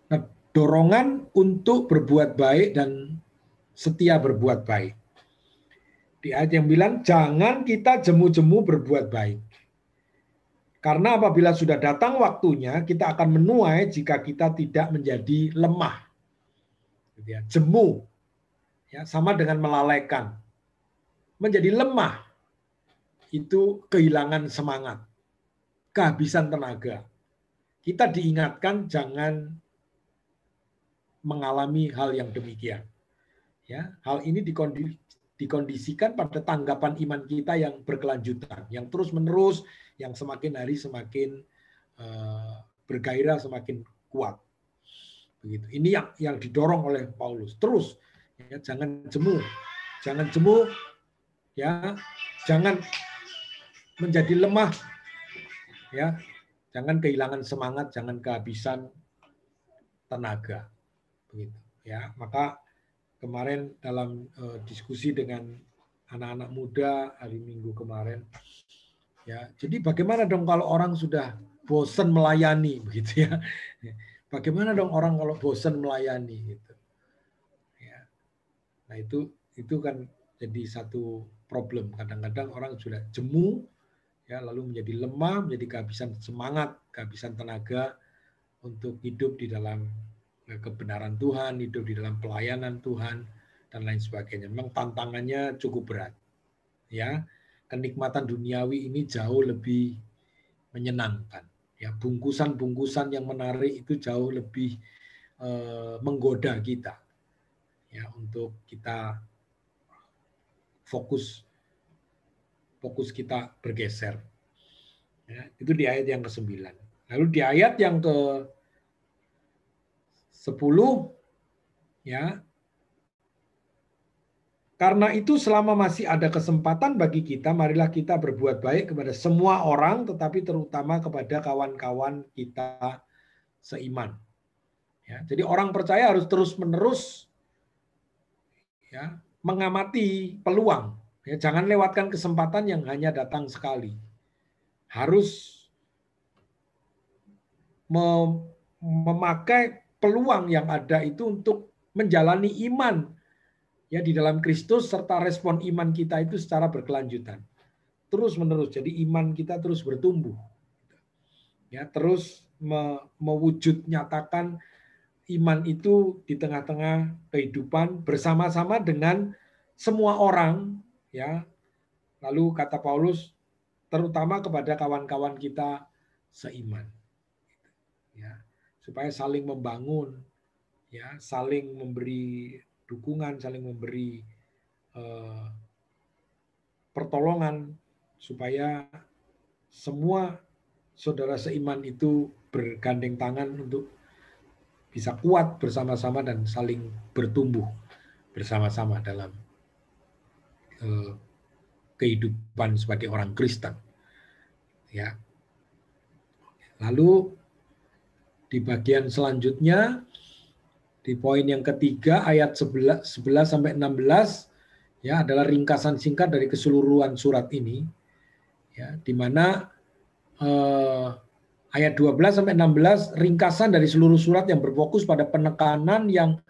Nah, dorongan untuk berbuat baik dan setia berbuat baik. Di ayat yang bilang, jangan kita jemu-jemu berbuat baik. Karena apabila sudah datang waktunya, kita akan menuai jika kita tidak menjadi lemah. Jemu, ya, sama dengan melalaikan. Menjadi lemah, itu kehilangan semangat, kehabisan tenaga. Kita diingatkan jangan mengalami hal yang demikian. Ya, hal ini dikondisikan pada tanggapan iman kita yang berkelanjutan, yang terus-menerus, yang semakin hari semakin bergairah, semakin kuat. Begitu. Ini yang didorong oleh Paulus. Terus, ya, jangan jemu, ya, jangan menjadi lemah, ya, jangan kehilangan semangat, jangan kehabisan tenaga. Begitu. Ya, maka kemarin dalam diskusi dengan anak-anak muda hari Minggu kemarin, ya, jadi bagaimana dong kalau orang sudah bosan melayani, begitu ya? Bagaimana dong orang kalau bosan melayani, gitu? Ya. Nah itu kan jadi satu problem. Kadang-kadang orang sudah jemu, ya, lalu menjadi lemah, menjadi kehabisan semangat, kehabisan tenaga untuk hidup di dalam kebenaran Tuhan, hidup di dalam pelayanan Tuhan, dan lain sebagainya. Memang tantangannya cukup berat. Ya, kenikmatan duniawi ini jauh lebih menyenangkan. Ya, bungkusan-bungkusan yang menarik itu jauh lebih menggoda kita. Ya, untuk kita fokus kita bergeser. Ya, itu di ayat yang ke-9. Lalu di ayat yang ke-10, ya, Karena itu selama masih ada kesempatan bagi kita, marilah kita berbuat baik kepada semua orang, tetapi terutama kepada kawan-kawan kita seiman. Ya, jadi orang percaya harus terus-menerus ya, mengamati peluang. Ya, jangan lewatkan kesempatan yang hanya datang sekali. Harus memakai peluang yang ada itu untuk menjalani iman ya di dalam Kristus, serta respon iman kita itu secara berkelanjutan. Terus menerus, jadi iman kita terus bertumbuh. Ya, terus mewujud nyatakan iman itu di tengah-tengah kehidupan bersama-sama dengan semua orang, ya. Lalu kata Paulus, terutama kepada kawan-kawan kita seiman. Ya, supaya saling membangun, ya, saling memberi dukungan, saling memberi pertolongan supaya semua saudara seiman itu bergandeng tangan untuk bisa kuat bersama-sama dan saling bertumbuh bersama-sama dalam kehidupan sebagai orang Kristen. Ya. Lalu di bagian selanjutnya di poin yang ketiga ayat 11 sampai 16 ya adalah ringkasan singkat dari keseluruhan surat ini ya di mana ayat 12 sampai 16 ringkasan dari seluruh surat yang berfokus pada penekanan yang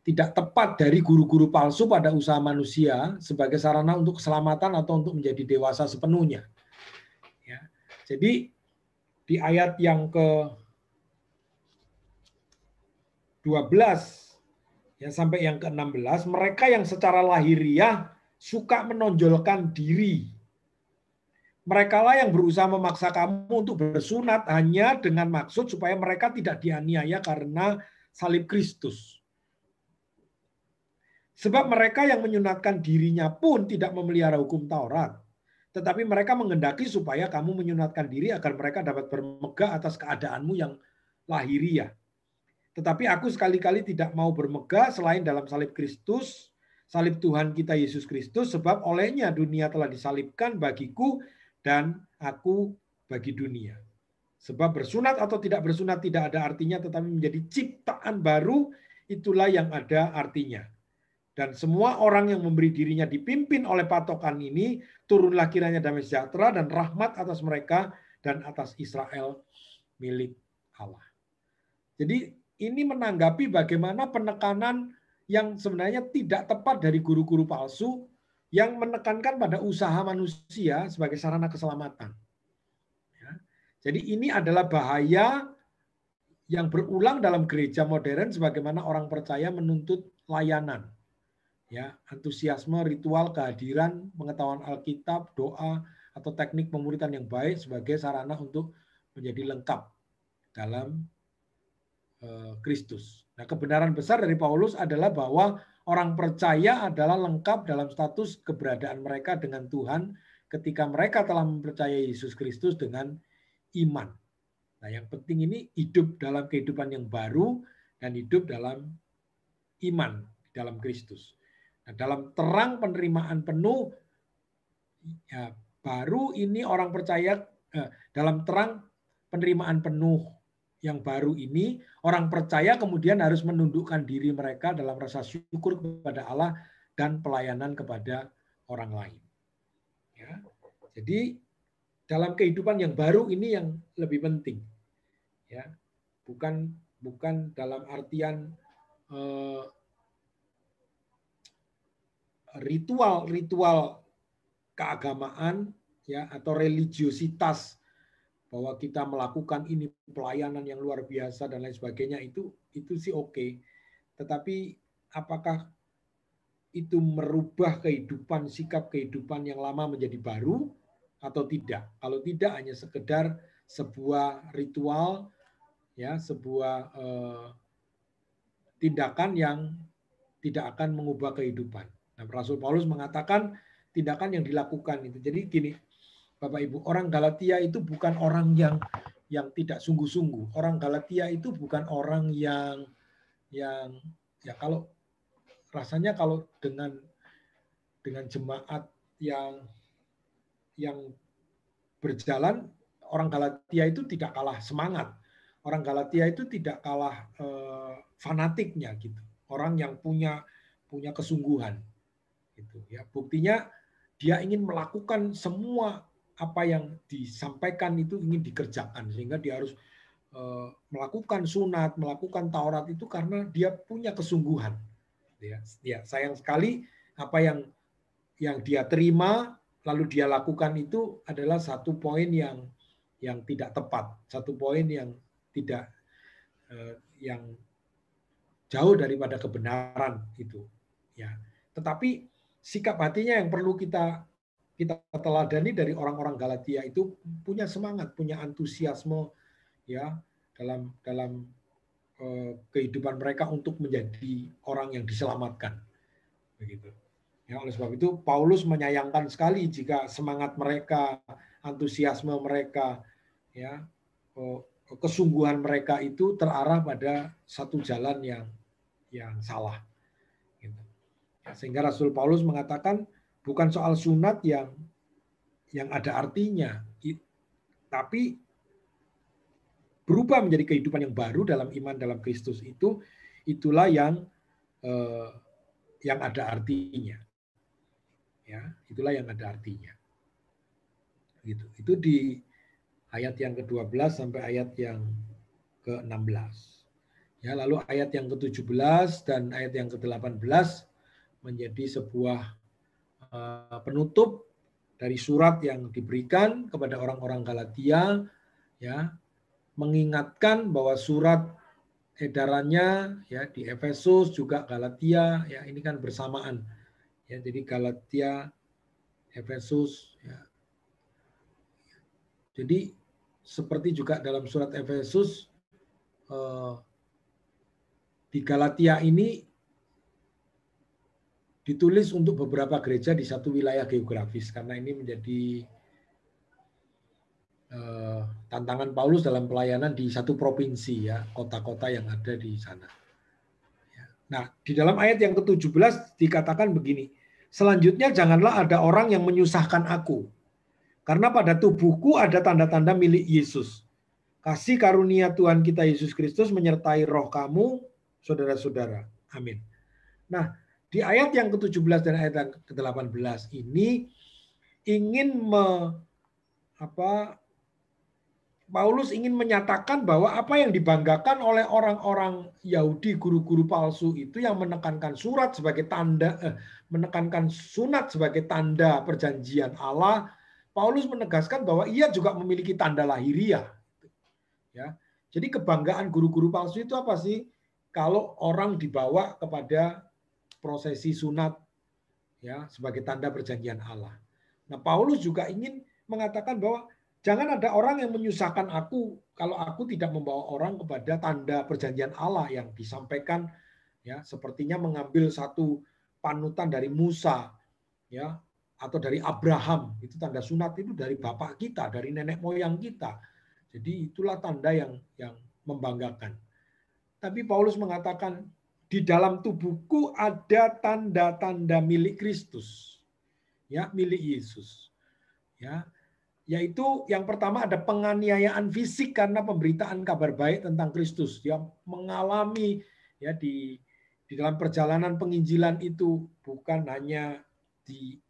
tidak tepat dari guru-guru palsu pada usaha manusia sebagai sarana untuk keselamatan atau untuk menjadi dewasa sepenuhnya. Ya. Jadi di ayat yang ke-12 ya sampai yang ke-16, mereka yang secara lahiriah suka menonjolkan diri. Merekalah yang berusaha memaksa kamu untuk bersunat hanya dengan maksud supaya mereka tidak dianiaya karena salib Kristus. Sebab mereka yang menyunatkan dirinya pun tidak memelihara hukum Taurat. Tetapi mereka menghendaki supaya kamu menyunatkan diri agar mereka dapat bermegah atas keadaanmu yang lahiriah. Tetapi aku sekali-kali tidak mau bermegah selain dalam salib Kristus, salib Tuhan kita Yesus Kristus, sebab olehnya dunia telah disalibkan bagiku dan aku bagi dunia. Sebab bersunat atau tidak bersunat tidak ada artinya, tetapi menjadi ciptaan baru, itulah yang ada artinya. Dan semua orang yang memberi dirinya dipimpin oleh patokan ini, turunlah kiranya damai sejahtera dan rahmat atas mereka dan atas Israel milik Allah. Jadi ini menanggapi bagaimana penekanan yang sebenarnya tidak tepat dari guru-guru palsu yang menekankan pada usaha manusia sebagai sarana keselamatan. Ya. Jadi ini adalah bahaya yang berulang dalam gereja modern sebagaimana orang percaya menuntut layanan. Ya, antusiasme, ritual, kehadiran, pengetahuan Alkitab, doa, atau teknik pemuritan yang baik sebagai sarana untuk menjadi lengkap dalam Kristus. Nah, kebenaran besar dari Paulus adalah bahwa orang percaya adalah lengkap dalam status keberadaan mereka dengan Tuhan ketika mereka telah mempercayai Yesus Kristus dengan iman. Nah, yang penting ini hidup dalam kehidupan yang baru dan hidup dalam iman dalam Kristus. Nah, dalam terang penerimaan penuh, ya, baru ini orang percaya dalam terang penerimaan penuh yang baru ini, orang percaya kemudian harus menundukkan diri mereka dalam rasa syukur kepada Allah dan pelayanan kepada orang lain. Ya. Jadi dalam kehidupan yang baru ini yang lebih penting, ya, bukan dalam artian ritual keagamaan, ya, atau religiositas bahwa kita melakukan ini pelayanan yang luar biasa dan lain sebagainya itu sih oke. Tetapi apakah itu merubah kehidupan, sikap kehidupan yang lama menjadi baru atau tidak? Kalau tidak, hanya sekedar sebuah ritual, ya, sebuah tindakan yang tidak akan mengubah kehidupan. Nah, Rasul Paulus mengatakan tindakan yang dilakukan itu. Jadi gini, Bapak Ibu, orang Galatia itu bukan orang yang tidak sungguh-sungguh. Orang Galatia itu bukan orang yang ya kalau rasanya kalau dengan dengan jemaat yang berjalan, orang Galatia itu tidak kalah semangat. Orang Galatia itu tidak kalah fanatiknya gitu. Orang yang punya kesungguhan gitu ya. Buktinya dia ingin melakukan semua apa yang disampaikan itu ingin dikerjakan, sehingga dia harus melakukan sunat, melakukan Taurat itu karena dia punya kesungguhan. Ya, sayang sekali apa yang dia terima lalu dia lakukan itu adalah satu poin yang tidak tepat, satu poin yang tidak yang jauh daripada kebenaran itu. Ya, tetapi sikap hatinya yang perlu kita teladani dari orang-orang Galatia itu punya semangat, punya antusiasme ya dalam kehidupan mereka untuk menjadi orang yang diselamatkan. Begitu. Ya, oleh sebab itu Paulus menyayangkan sekali jika semangat mereka, antusiasme mereka, ya, kesungguhan mereka itu terarah pada satu jalan yang salah. Gitu. Sehingga Rasul Paulus mengatakan bukan soal sunat yang ada artinya, tapi berubah menjadi kehidupan yang baru dalam iman dalam Kristus itulah yang ada artinya. Ya, itulah yang ada artinya. Gitu. Itu di ayat yang ke-12 sampai ayat yang ke-16. Ya, lalu ayat yang ke-17 dan ayat yang ke-18 menjadi sebuah penutup dari surat yang diberikan kepada orang-orang Galatia, ya, mengingatkan bahwa surat edarannya ya di Efesus juga Galatia, ya ini kan bersamaan. Ya, jadi Galatia, Efesus, ya. Jadi seperti juga dalam surat Efesus, di Galatia ini ditulis untuk beberapa gereja di satu wilayah geografis, karena ini menjadi tantangan Paulus dalam pelayanan di satu provinsi, ya, kota-kota yang ada di sana. Nah, di dalam ayat yang ke-17 dikatakan begini, selanjutnya janganlah ada orang yang menyusahkan aku, karena pada tubuhku ada tanda-tanda milik Yesus. Kasih karunia Tuhan kita Yesus Kristus menyertai roh kamu, saudara-saudara. Amin. Nah, di ayat yang ke-17 dan ayat yang ke-18 ini ingin Paulus ingin menyatakan bahwa apa yang dibanggakan oleh orang-orang Yahudi, guru-guru palsu itu yang menekankan surat sebagai tanda, menekankan sunat sebagai tanda perjanjian Allah, Paulus menegaskan bahwa ia juga memiliki tanda lahiriah. Ya, jadi kebanggaan guru-guru palsu itu apa sih? Kalau orang dibawa kepada prosesi sunat, ya, sebagai tanda perjanjian Allah. Nah, Paulus juga ingin mengatakan bahwa jangan ada orang yang menyusahkan aku kalau aku tidak membawa orang kepada tanda perjanjian Allah yang disampaikan, ya, sepertinya mengambil satu panutan dari Musa, ya, atau dari Abraham. Itu tanda sunat itu dari bapak kita, dari nenek moyang kita. Jadi itulah tanda yang membanggakan. Tapi Paulus mengatakan di dalam tubuhku ada tanda-tanda milik Kristus, ya, milik Yesus, ya. Yaitu yang pertama ada penganiayaan fisik karena pemberitaan kabar baik tentang Kristus. Dia mengalami, ya, di dalam perjalanan penginjilan itu bukan hanya diejek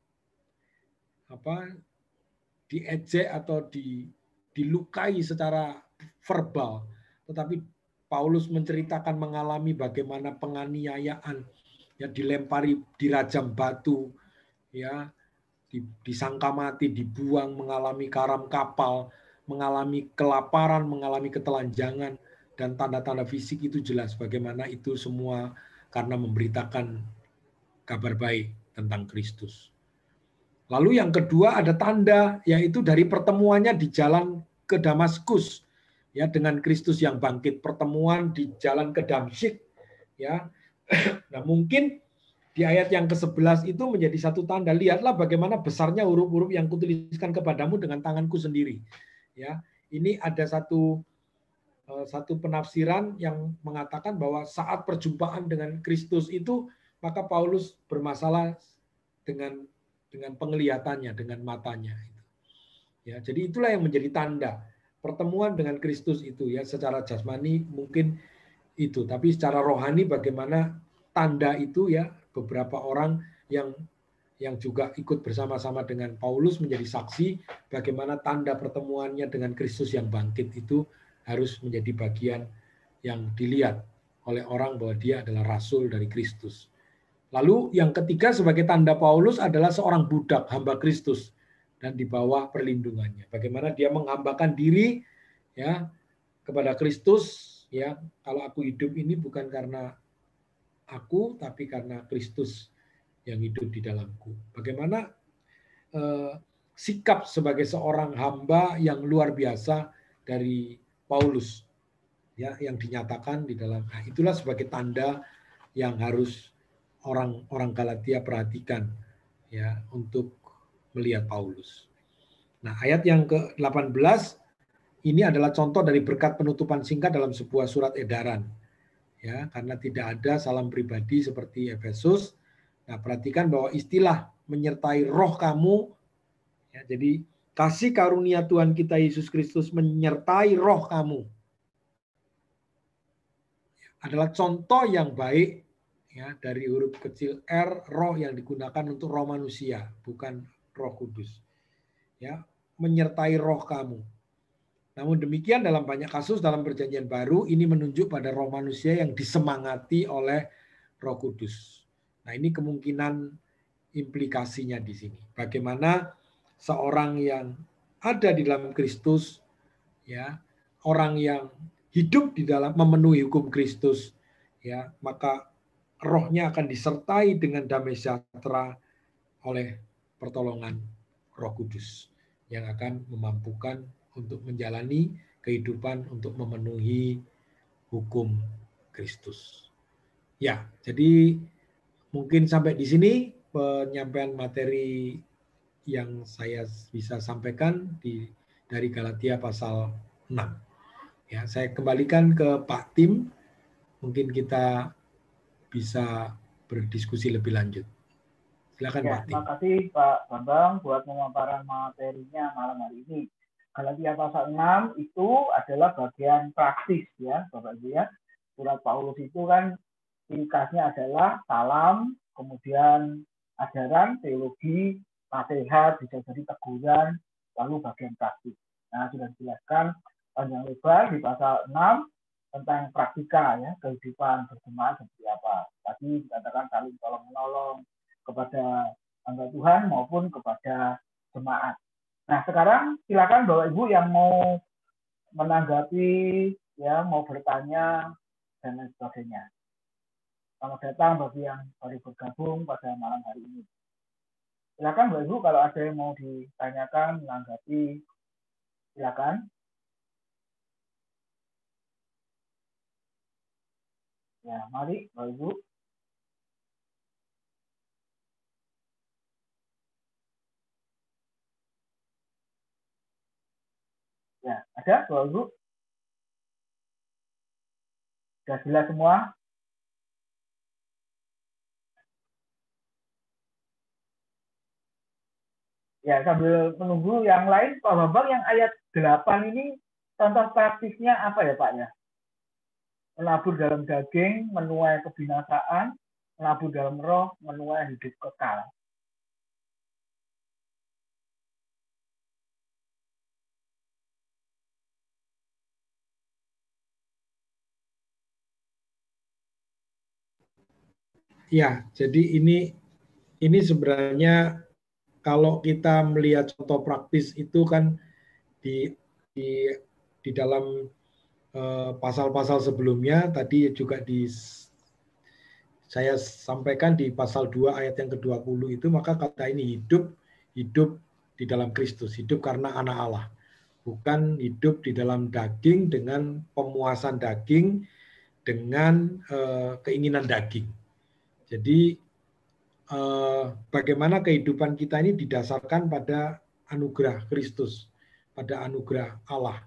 atau dilukai secara verbal, tetapi Paulus menceritakan mengalami bagaimana penganiayaan, ya, dilempari, dirajam batu, ya, disangka mati, dibuang, mengalami karam kapal, mengalami kelaparan, mengalami ketelanjangan, dan tanda-tanda fisik itu jelas bagaimana itu semua karena memberitakan kabar baik tentang Kristus. Lalu yang kedua ada tanda, yaitu dari pertemuannya di jalan ke Damaskus, ya, dengan Kristus yang bangkit, pertemuan di jalan ke Damsyik, ya. Nah, mungkin di ayat yang ke-11 itu menjadi satu tanda. Lihatlah bagaimana besarnya huruf-huruf yang kutuliskan kepadamu dengan tanganku sendiri. Ya, ini ada satu penafsiran yang mengatakan bahwa saat perjumpaan dengan Kristus itu, maka Paulus bermasalah dengan penglihatannya, dengan matanya. Ya, jadi itulah yang menjadi tanda pertemuan dengan Kristus itu ya. Secara jasmani mungkin itu, tapi secara rohani bagaimana tanda itu ya. Beberapa orang yang juga ikut bersama-sama dengan Paulus menjadi saksi bagaimana tanda pertemuannya dengan Kristus yang bangkit itu harus menjadi bagian yang dilihat oleh orang bahwa dia adalah rasul dari Kristus. Lalu yang ketiga sebagai tanda Paulus adalah seorang budak hamba Kristus dan di bawah perlindungannya. Bagaimana dia menghambakan diri ya kepada Kristus ya, kalau aku hidup ini bukan karena aku tapi karena Kristus yang hidup di dalamku. Bagaimana sikap sebagai seorang hamba yang luar biasa dari Paulus ya yang dinyatakan di dalam. Nah, itulah sebagai tanda yang harus orang Galatia perhatikan ya untuk melihat Paulus. Nah, ayat yang ke-18 ini adalah contoh dari berkat penutupan singkat dalam sebuah surat edaran. Ya, karena tidak ada salam pribadi seperti Efesus. Nah, perhatikan bahwa istilah menyertai roh kamu, ya, jadi kasih karunia Tuhan kita Yesus Kristus menyertai roh kamu adalah contoh yang baik ya dari huruf kecil R, roh yang digunakan untuk roh manusia, bukan Roh Kudus. Ya, menyertai roh kamu. Namun demikian dalam banyak kasus dalam Perjanjian Baru ini menunjuk pada roh manusia yang disemangati oleh Roh Kudus. Nah, ini kemungkinan implikasinya di sini. Bagaimana seorang yang ada di dalam Kristus, ya, orang yang hidup di dalam memenuhi hukum Kristus, ya, maka rohnya akan disertai dengan damai sejahtera oleh pertolongan Roh Kudus yang akan memampukan untuk menjalani kehidupan untuk memenuhi hukum Kristus. Ya, jadi mungkin sampai di sini penyampaian materi yang saya bisa sampaikan dari Galatia pasal 6. Ya, saya kembalikan ke Pak Tim. Mungkin kita bisa berdiskusi lebih lanjut. Silakan ya, Pak Tim. Terima kasih Pak Bambang buat pemaparan materinya malam hari ini. Galatia pasal 6 itu adalah bagian praktis ya, Bapak Ibu ya. Surat Paulus itu kan ringkasnya adalah salam, kemudian ajaran, teologi, nasihat, bisa jadi teguran, lalu bagian praktis. Nah, sudah dijelaskan panjang lebar di pasal 6 tentang praktika ya, kehidupan berjemaat seperti apa. Tadi dikatakan saling tolong-menolong kepada hamba Tuhan maupun kepada jemaat. Nah, sekarang silakan Bapak Ibu yang mau menanggapi ya, mau bertanya dan lain sebagainya. Selamat datang bagi yang baru bergabung pada malam hari ini. Silakan Bapak Ibu kalau ada yang mau ditanyakan, menanggapi, silakan. Ya, mari Bapak Ibu. Ya, ada Bapak Ibu? Sudah jelas semua? Ya, sambil menunggu yang lain, Pak Bambang, yang ayat 8 ini contoh praktisnya apa ya Pak ya? Menabur dalam daging, menuai kebinasaan, menabur dalam roh, menuai hidup kekal. Ya, jadi ini sebenarnya kalau kita melihat contoh praktis itu kan di dalam pasal-pasal sebelumnya tadi juga saya sampaikan di pasal 2 ayat yang ke-20 itu, maka kata ini hidup di dalam Kristus, hidup karena anak Allah. Bukan hidup di dalam daging dengan pemuasan daging dengan keinginan daging. Jadi bagaimana kehidupan kita ini didasarkan pada anugerah Kristus, pada anugerah Allah.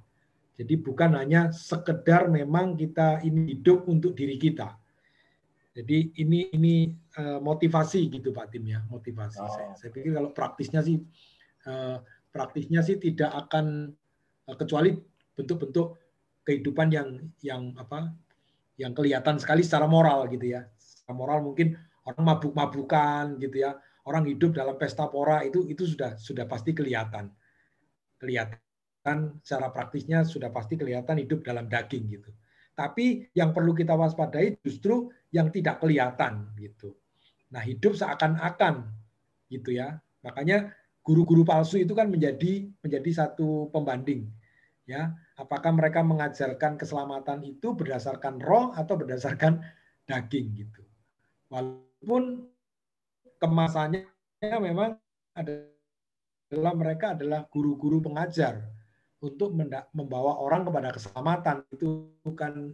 Jadi bukan hanya sekedar memang kita ini hidup untuk diri kita. Jadi ini motivasi gitu Pak Tim ya, motivasi. Saya pikir kalau praktisnya sih tidak akan kecuali bentuk-bentuk kehidupan yang kelihatan sekali secara moral gitu ya. Secara moral mungkin orang mabuk-mabukan gitu ya. Orang hidup dalam pesta pora itu sudah pasti kelihatan. Secara praktisnya sudah pasti kelihatan hidup dalam daging gitu. Tapi yang perlu kita waspadai justru yang tidak kelihatan gitu. Nah, hidup seakan-akan gitu ya. Makanya guru-guru palsu itu kan menjadi satu pembanding ya. Apakah mereka mengajarkan keselamatan itu berdasarkan roh atau berdasarkan daging gitu. Walaupun kemasannya memang mereka adalah guru-guru pengajar untuk membawa orang kepada keselamatan. Itu kan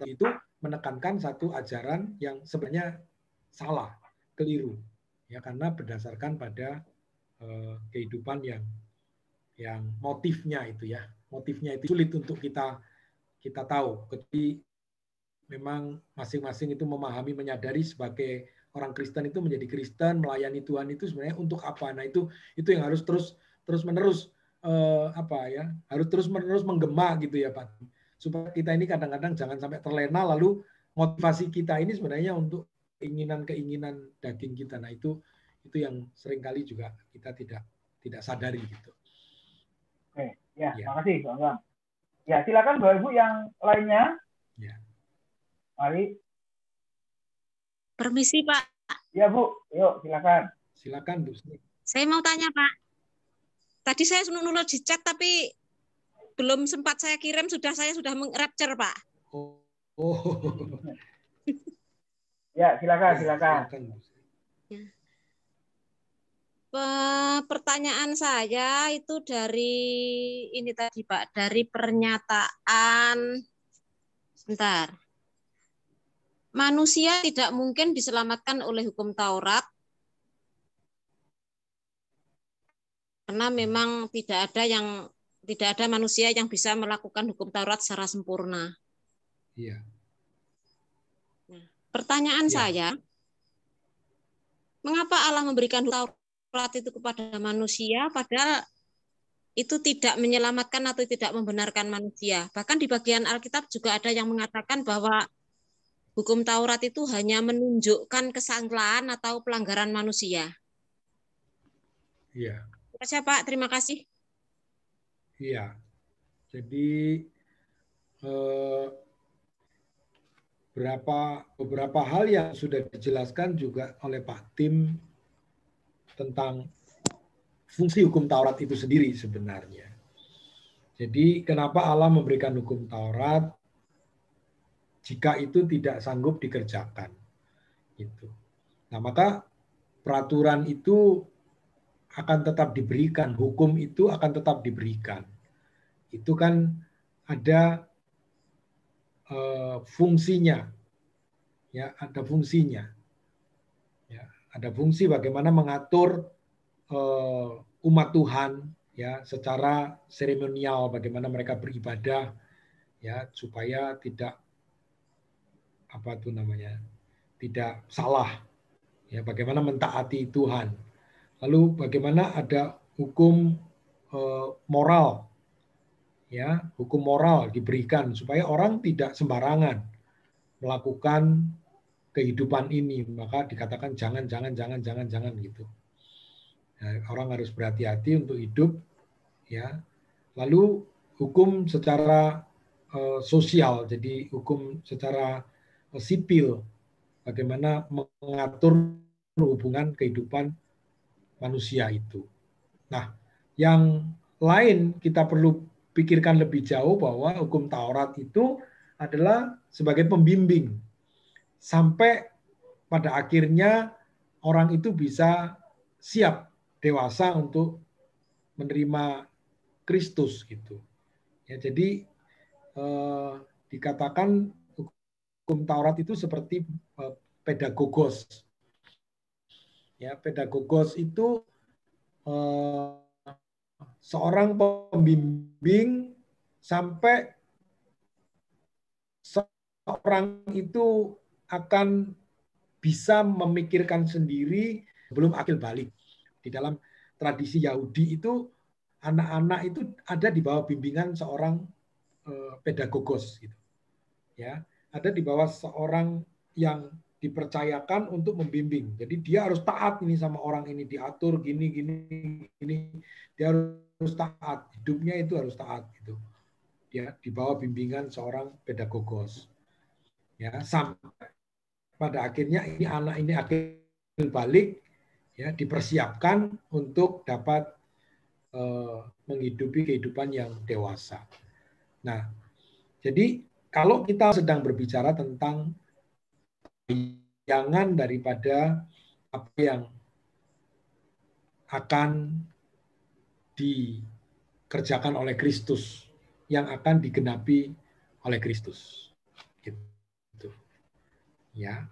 itu menekankan satu ajaran yang sebenarnya salah, keliru ya, karena berdasarkan pada kehidupan yang motifnya itu sulit untuk kita tahu. Jadi memang masing-masing itu memahami, menyadari sebagai orang Kristen itu menjadi Kristen, melayani Tuhan itu sebenarnya untuk apa. Nah itu yang harus terus menerus harus terus menerus menggema gitu ya Pak, supaya kita ini kadang-kadang jangan sampai terlena, lalu motivasi kita ini sebenarnya untuk keinginan daging kita. Nah itu yang seringkali juga kita tidak sadari gitu. Oke, ya. Makasih Bang Bang. Ya, silakan Bapak Ibu yang lainnya. Ya. Mari. Permisi Pak. Ya Bu, yuk silakan. Silakan Bu. Saya mau tanya Pak. Tadi saya nulis di chat tapi belum sempat saya kirim, saya sudah meng-rapture Pak. Oh. Ya, silakan. Ya. Pertanyaan saya itu dari ini tadi Pak, dari pernyataan sebentar. Manusia tidak mungkin diselamatkan oleh hukum Taurat karena memang tidak ada manusia yang bisa melakukan hukum Taurat secara sempurna. Iya. Nah, pertanyaan saya, mengapa Allah memberikan Taurat itu kepada manusia padahal itu tidak menyelamatkan atau tidak membenarkan manusia? Bahkan di bagian Alkitab juga ada yang mengatakan bahwa hukum Taurat itu hanya menunjukkan kesalahan atau pelanggaran manusia. Iya. Pak, terima kasih. Iya. Jadi beberapa hal yang sudah dijelaskan juga oleh Pak Tim tentang fungsi hukum Taurat itu sendiri sebenarnya. Jadi kenapa Allah memberikan hukum Taurat jika itu tidak sanggup dikerjakan? Gitu. Nah, maka peraturan itu akan tetap diberikan, hukum itu akan tetap diberikan. Itu kan ada fungsinya, ya, ada fungsinya, ya, ada fungsi bagaimana mengatur umat Tuhan, ya, secara seremonial, bagaimana mereka beribadah, ya, supaya tidak tidak salah, ya, bagaimana mentaati Tuhan. Lalu bagaimana ada hukum moral, ya, hukum moral diberikan supaya orang tidak sembarangan melakukan kehidupan ini, maka dikatakan jangan gitu. Nah, orang harus berhati-hati untuk hidup, ya. Lalu hukum secara sosial, jadi hukum secara sipil, bagaimana mengatur hubungan kehidupan manusia itu. Nah, yang lain kita perlu pikirkan lebih jauh bahwa hukum Taurat itu adalah sebagai pembimbing sampai pada akhirnya orang itu bisa siap dewasa untuk menerima Kristus gitu. Ya, jadi dikatakan hukum Taurat itu seperti pedagogos. Ya, pedagogos itu seorang pembimbing sampai seorang itu akan bisa memikirkan sendiri sebelum akil balik. Di dalam tradisi Yahudi itu anak-anak itu ada di bawah bimbingan seorang pedagogos gitu. Ya, ada di bawah seorang yang dipercayakan untuk membimbing. Jadi dia harus taat ini sama orang ini, diatur gini. Dia harus taat, hidupnya itu harus taat gitu. Ya, di bawah bimbingan seorang pedagogos. Ya, sampai pada akhirnya ini anak ini akil balik, ya, dipersiapkan untuk dapat menghidupi kehidupan yang dewasa. Nah, jadi kalau kita sedang berbicara tentang bayangan daripada apa yang akan dikerjakan oleh Kristus, yang akan digenapi oleh Kristus, gitu. Ya,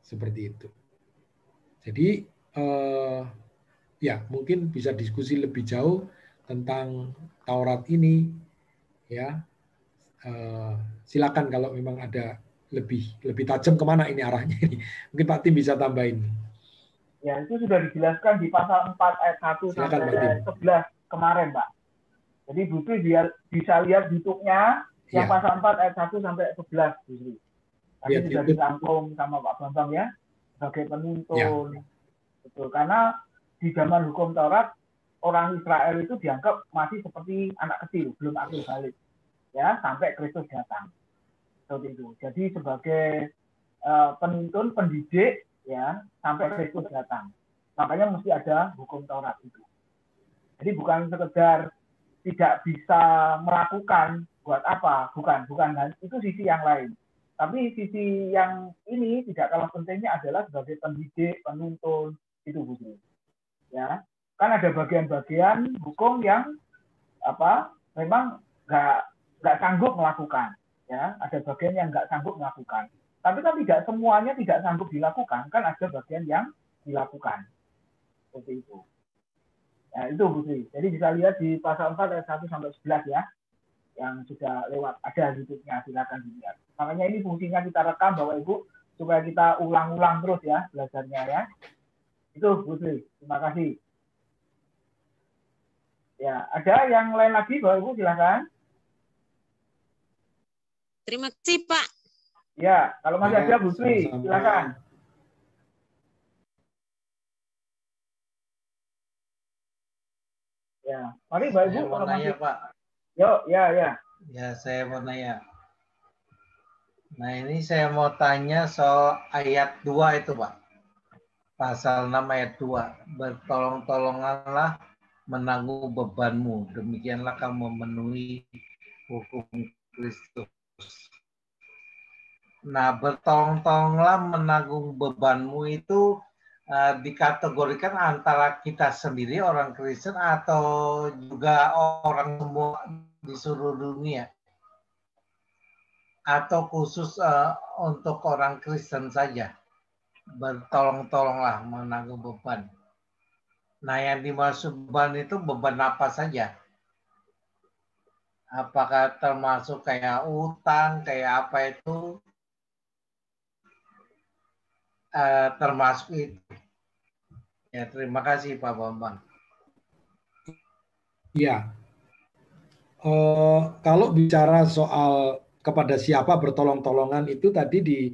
seperti itu. Jadi ya mungkin bisa diskusi lebih jauh tentang Taurat ini, ya. Silakan kalau memang ada lebih tajam kemana ini arahnya ini. Mungkin Pak Tim bisa tambahin. Ya, itu sudah dijelaskan di pasal 4 ayat 1 silakan, sampai 11 kemarin, Pak. Jadi Butri dia bisa lihat YouTube-nya yang pasal 4 ayat 1 sampai 11, Butri. Tadi sudah dirangkum sama Pak Bambang ya, sebagai penuntun. Betul, karena di zaman hukum Taurat, orang Israel itu dianggap masih seperti anak kecil, belum akil balik. Ya, sampai Kristus datang. Seperti itu. Jadi sebagai penuntun, pendidik, ya, sampai Kristus datang. Makanya mesti ada hukum Taurat itu. Jadi bukan sekedar tidak bisa melakukan buat apa, bukan itu sisi yang lain. Tapi sisi yang ini tidak kalah pentingnya adalah sebagai pendidik, penuntun, itu Budi. Ya, kan ada bagian-bagian hukum yang memang nggak sanggup melakukan. Ya, ada bagian yang nggak sanggup melakukan. Tapi kan tidak semuanya tidak sanggup dilakukan, kan ada bagian yang dilakukan. Seperti itu. Ya, itu Budi. Jadi bisa lihat di pasal 4 ayat 1 sampai 11 ya. Yang sudah lewat, ada YouTube-nya, silakan dilihat. Makanya ini fungsinya kita rekam Bapak Ibu supaya kita ulang-ulang terus ya belajarnya ya. Itu Bu Sri, terima kasih. Ya, ada yang lain lagi Bapak Ibu silakan. Terima kasih Pak. Ya, kalau masih ada Bu Sri, silakan. Ya, mari Bapak Ibu kalau masih Pak. Yuk, ya. Ya, saya mau nanya. Nah, ini saya mau tanya soal ayat 2 itu, Pak. Pasal 6 ayat 2. Bertolong-tolonganlah menanggung bebanmu. Demikianlah kamu memenuhi hukum Kristus. Nah, bertolong-tolonglah menanggung bebanmu itu dikategorikan antara kita sendiri orang Kristen atau juga orang semua di seluruh dunia atau khusus untuk orang Kristen saja. Bertolong-tolonglah menanggung beban. Nah, yang dimaksud beban itu beban apa saja? Apakah termasuk kayak utang, kayak apa itu? Termasuk itu. Ya, terima kasih Pak Bambang. Ya, kalau bicara soal kepada siapa bertolong-tolongan itu tadi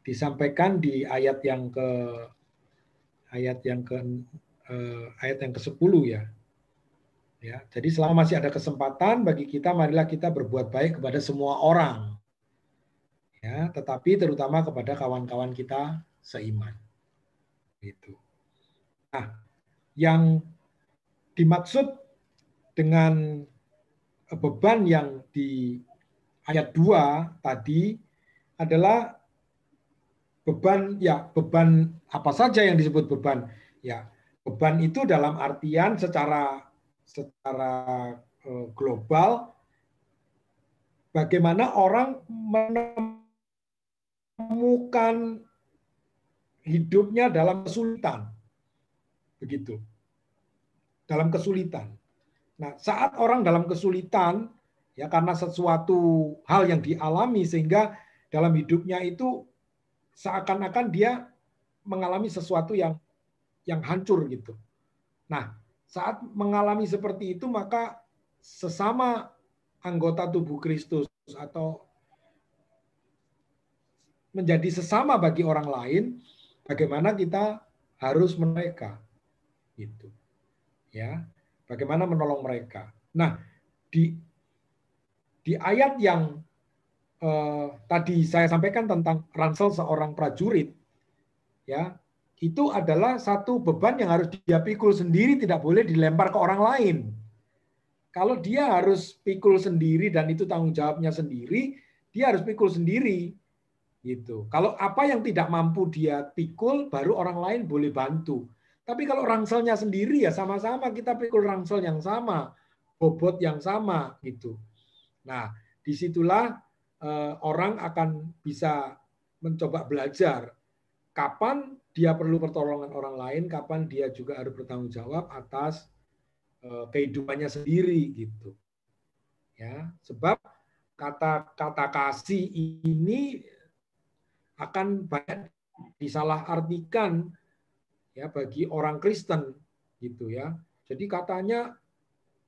disampaikan di ayat yang ke-10 ya. Ya, jadi selama masih ada kesempatan bagi kita, marilah kita berbuat baik kepada semua orang. Ya, tetapi terutama kepada kawan-kawan kita seiman. Gitu. Nah, yang dimaksud dengan beban yang di ayat 2 tadi adalah beban apa saja yang disebut beban. Ya, beban itu dalam artian secara global bagaimana orang menemukan hidupnya dalam kesulitan. Begitu. Dalam kesulitan. Nah, saat orang dalam kesulitan, ya karena sesuatu hal yang dialami sehingga dalam hidupnya itu seakan-akan dia mengalami sesuatu yang hancur gitu. Nah, saat mengalami seperti itu maka sesama anggota tubuh Kristus atau menjadi sesama bagi orang lain, bagaimana kita harus mereka gitu. Ya, bagaimana menolong mereka. Nah, di ayat yang tadi saya sampaikan tentang ransel seorang prajurit, ya, itu adalah satu beban yang harus dia pikul sendiri, tidak boleh dilempar ke orang lain. Kalau dia harus pikul sendiri dan itu tanggung jawabnya sendiri, dia harus pikul sendiri. Gitu. Kalau apa yang tidak mampu dia pikul, baru orang lain boleh bantu. Tapi kalau rangselnya sendiri ya sama-sama kita pikul rangsel yang sama, bobot yang sama gitu. Nah, disitulah orang akan bisa mencoba belajar kapan dia perlu pertolongan orang lain, kapan dia juga harus bertanggung jawab atas kehidupannya sendiri gitu. Ya, sebab kata kasih ini akan banyak disalahartikan ya bagi orang Kristen gitu ya. Jadi katanya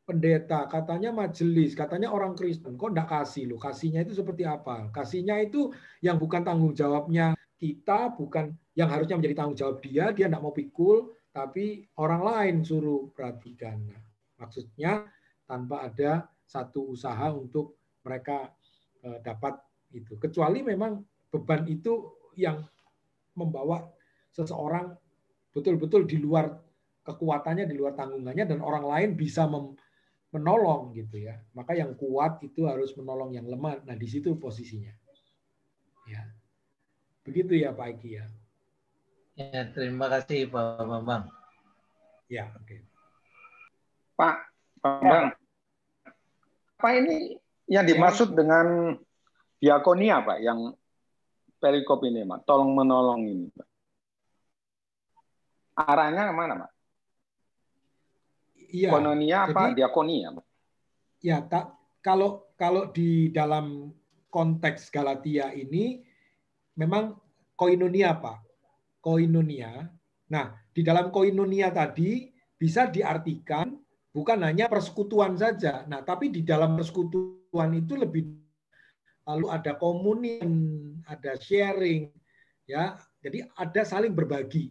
pendeta, katanya majelis, katanya orang Kristen, kok enggak kasih loh? Kasihnya itu seperti apa? Kasihnya itu yang bukan tanggung jawabnya kita, bukan yang harusnya menjadi tanggung jawab dia enggak mau pikul, tapi orang lain suruh perhatikan. Nah, maksudnya tanpa ada satu usaha untuk mereka dapat itu. Kecuali memang beban itu yang membawa seseorang betul-betul di luar kekuatannya, di luar tanggungannya, dan orang lain bisa menolong gitu ya. Maka yang kuat itu harus menolong yang lemah. Nah, di situ posisinya. Ya. Begitu ya Pak Eki ya. Ya, terima kasih Pak Bambang. Ya, oke. Pak Bambang, apa ini yang dimaksud dengan diakonia, Pak, yang perikop ini, Pak? Tolong menolong ini, Pak. Arahnya kemana, Pak? Iya. Koinonia apa diakonia, Pak? Ya, kalau di dalam konteks Galatia ini memang koinonia, Pak. Koinonia. Nah, di dalam koinonia tadi bisa diartikan bukan hanya persekutuan saja. Nah, tapi di dalam persekutuan itu lebih lalu ada komunion, ada sharing, ya. Jadi ada saling berbagi,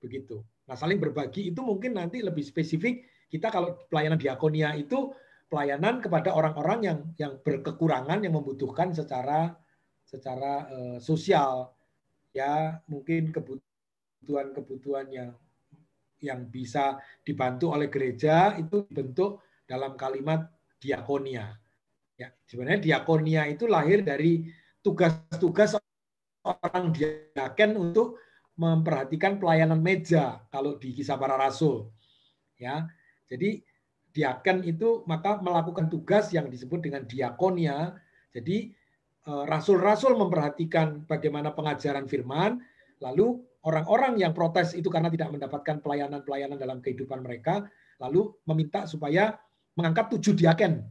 begitu. Nah, saling berbagi itu mungkin nanti lebih spesifik. Kita kalau pelayanan diakonia itu pelayanan kepada orang-orang yang berkekurangan, yang membutuhkan secara sosial, ya mungkin kebutuhan yang bisa dibantu oleh gereja itu dibentuk dalam kalimat diakonia. Ya, sebenarnya diakonia itu lahir dari tugas-tugas orang diaken untuk memperhatikan pelayanan meja kalau di Kisah Para Rasul. Ya, jadi diaken itu maka melakukan tugas yang disebut dengan diakonia. Jadi rasul-rasul memperhatikan bagaimana pengajaran firman, lalu orang-orang yang protes itu karena tidak mendapatkan pelayanan-pelayanan dalam kehidupan mereka, lalu meminta supaya mengangkat 7 diaken.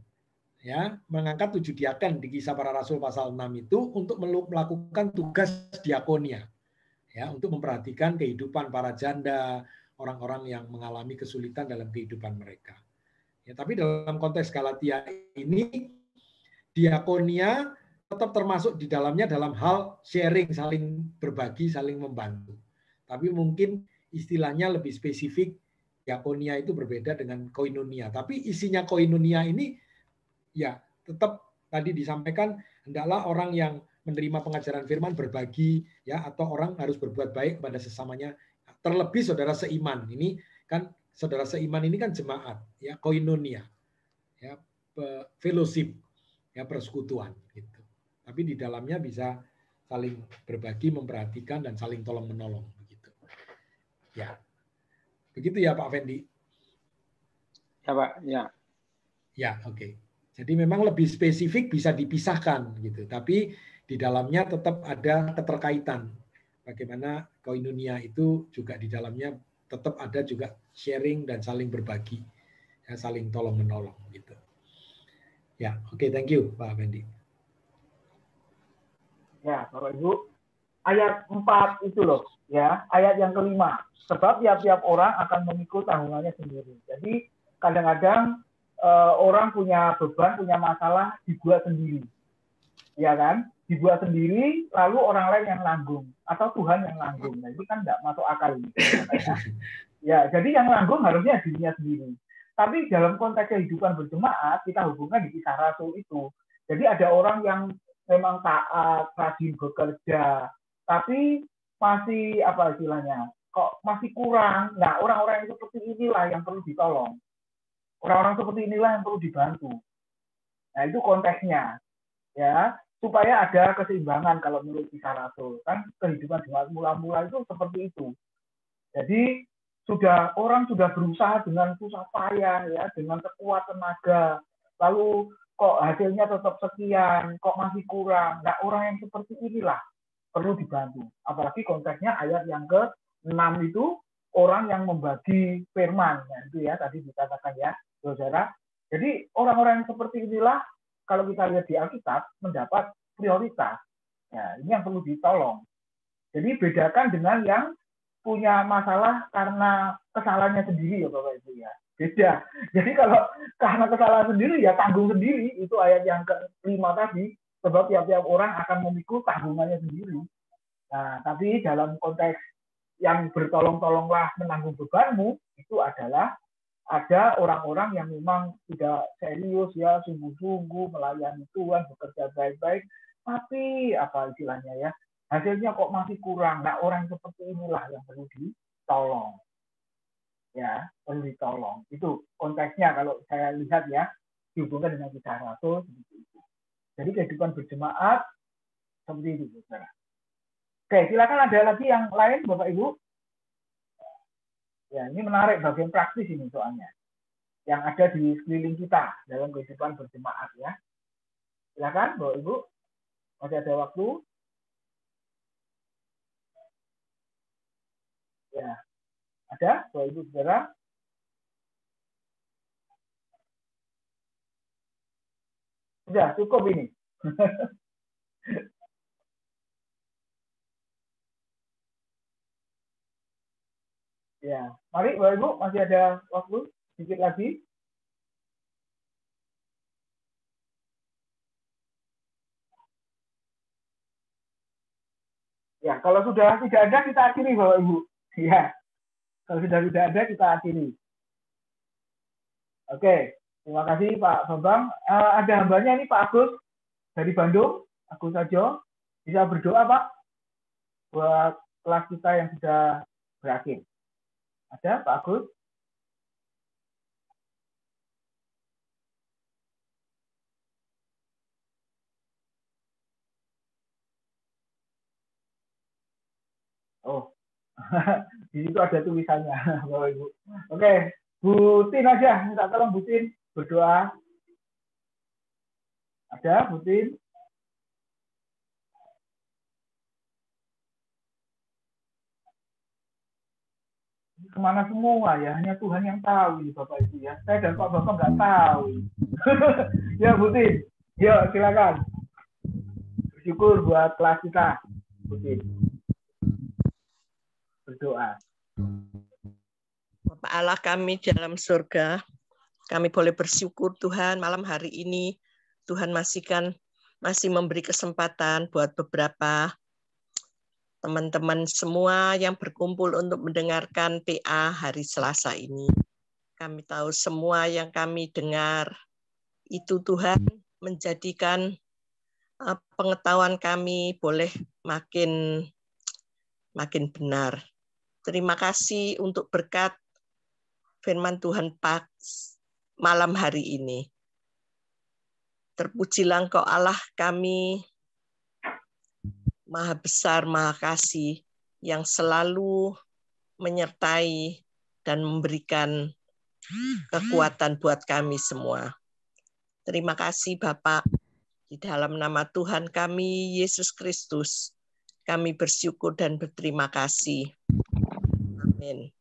Ya, mengangkat 7 diaken di Kisah Para Rasul pasal 6 itu untuk melakukan tugas diakonia. Ya, untuk memperhatikan kehidupan para janda, orang-orang yang mengalami kesulitan dalam kehidupan mereka. Ya, tapi dalam konteks Galatia ini diakonia tetap termasuk di dalamnya dalam hal sharing, saling berbagi, saling membantu. Tapi mungkin istilahnya lebih spesifik, diakonia itu berbeda dengan koinonia. Tapi isinya koinonia ini ya tetap tadi disampaikan hendaklah orang yang menerima pengajaran firman berbagi ya, atau orang harus berbuat baik kepada sesamanya, terlebih saudara seiman. Ini kan saudara seiman ini kan jemaat ya, koinonia ya, fellowship ya, persekutuan gitu. Tapi di dalamnya bisa saling berbagi, memperhatikan, dan saling tolong menolong begitu. Ya, begitu ya Pak Fendi. Ya Pak, ya. Ya, oke. Jadi memang lebih spesifik bisa dipisahkan gitu, tapi di dalamnya tetap ada keterkaitan. Bagaimana koinonia itu juga di dalamnya tetap ada juga sharing dan saling berbagi, ya, saling tolong menolong gitu. Ya, oke, thank you Pak Fendi. Ya, Bapak Ibu, ayat 4 itu loh, ya, ayat yang kelima. Sebab tiap-tiap orang akan memikul tanggungannya sendiri. Jadi kadang-kadang orang punya beban, punya masalah dibuat sendiri, ya kan? Dibuat sendiri, lalu orang lain yang nanggung atau Tuhan yang nanggung. Nah itu kan nggak masuk akal ini. Ya, jadi yang nanggung harusnya dirinya sendiri. Tapi dalam konteks kehidupan berjemaat, kita hubungkan di Kisah Rasul itu. Jadi ada orang yang memang taat, rajin bekerja, tapi masih apa istilahnya, kok masih kurang. Nah, orang-orang yang seperti inilah yang perlu ditolong. Orang-orang seperti inilah yang perlu dibantu. Nah, itu konteksnya. Ya, supaya ada keseimbangan kalau menurut Kisah Rasul. Kan kehidupan jemaat mula-mula itu seperti itu. Jadi orang sudah berusaha dengan susah payah ya, dengan sekuat tenaga. Lalu kok hasilnya tetap sekian, kok masih kurang. Nah, orang yang seperti inilah perlu dibantu. Apalagi konteksnya ayat yang ke-6 itu orang yang membagi firman. Nah, itu ya tadi dikatakan ya, saudara. Jadi orang-orang yang seperti inilah kalau kita lihat di Alkitab mendapat prioritas. Ya, ini yang perlu ditolong. Jadi bedakan dengan yang punya masalah karena kesalahannya sendiri ya Bapak Ibu ya. Beda. Jadi kalau karena kesalahan sendiri ya tanggung sendiri, itu ayat yang ke-5 tadi, sebab tiap-tiap orang akan memikul tanggungannya sendiri. Nah, tapi dalam konteks yang bertolong-tolonglah menanggung bebanmu, itu adalah ada orang-orang yang memang sudah serius ya, sungguh-sungguh melayani Tuhan, bekerja baik-baik, tapi apa istilahnya ya, hasilnya kok masih kurang. Nah, orang seperti inilah yang perlu ditolong. Ya, perlu ditolong. Itu konteksnya kalau saya lihat ya, dihubungkan dengan Kisah Rasul seperti itu. Jadi kehidupan berjemaat seperti itu, saudara. Oke, silakan ada lagi yang lain, Bapak Ibu. Ya, ini menarik bagian praktis ini soalnya. Yang ada di sekeliling kita dalam kehidupan berjemaat ya. Silakan, Bapak Ibu. Masih ada waktu. Ya, ada, Bapak Ibu saudara. Sudah cukup ini. Ya, mari Bapak Ibu, masih ada waktu sedikit lagi. Ya, kalau sudah tidak ada kita akhiri Bapak Ibu. Ya, kalau sudah tidak ada kita akhiri. Oke, terima kasih Pak Bambang. Ada hambanya ini Pak Agus dari Bandung, Agus Sajo. Bisa berdoa Pak buat kelas kita yang sudah berakhir. Ada Pak Agus? Oh, di situ ada tulisannya, Bapak Ibu. Oke, Bu Tin aja, minta tolong Bu Tin berdoa. Ada Bu Tin? Kemana semua ya? Hanya Tuhan yang tahu ini Bapak Ibu ya. Saya dan Pak Bapak nggak tahu. Ya Bu Tin, yuk silakan. Bersyukur buat kelas kita, Bu Tin. Berdoa. Bapak Allah kami dalam surga, kami boleh bersyukur Tuhan malam hari ini Tuhan masih memberi kesempatan buat beberapa teman-teman semua yang berkumpul untuk mendengarkan PA hari Selasa ini. Kami tahu semua yang kami dengar itu Tuhan menjadikan pengetahuan kami boleh makin benar. Terima kasih untuk berkat firman Tuhan malam hari ini. Terpujilah Engkau Allah kami, Maha Besar, Maha Kasih, yang selalu menyertai dan memberikan kekuatan buat kami semua. Terima kasih Bapak, di dalam nama Tuhan kami, Yesus Kristus, kami bersyukur dan berterima kasih. Amin.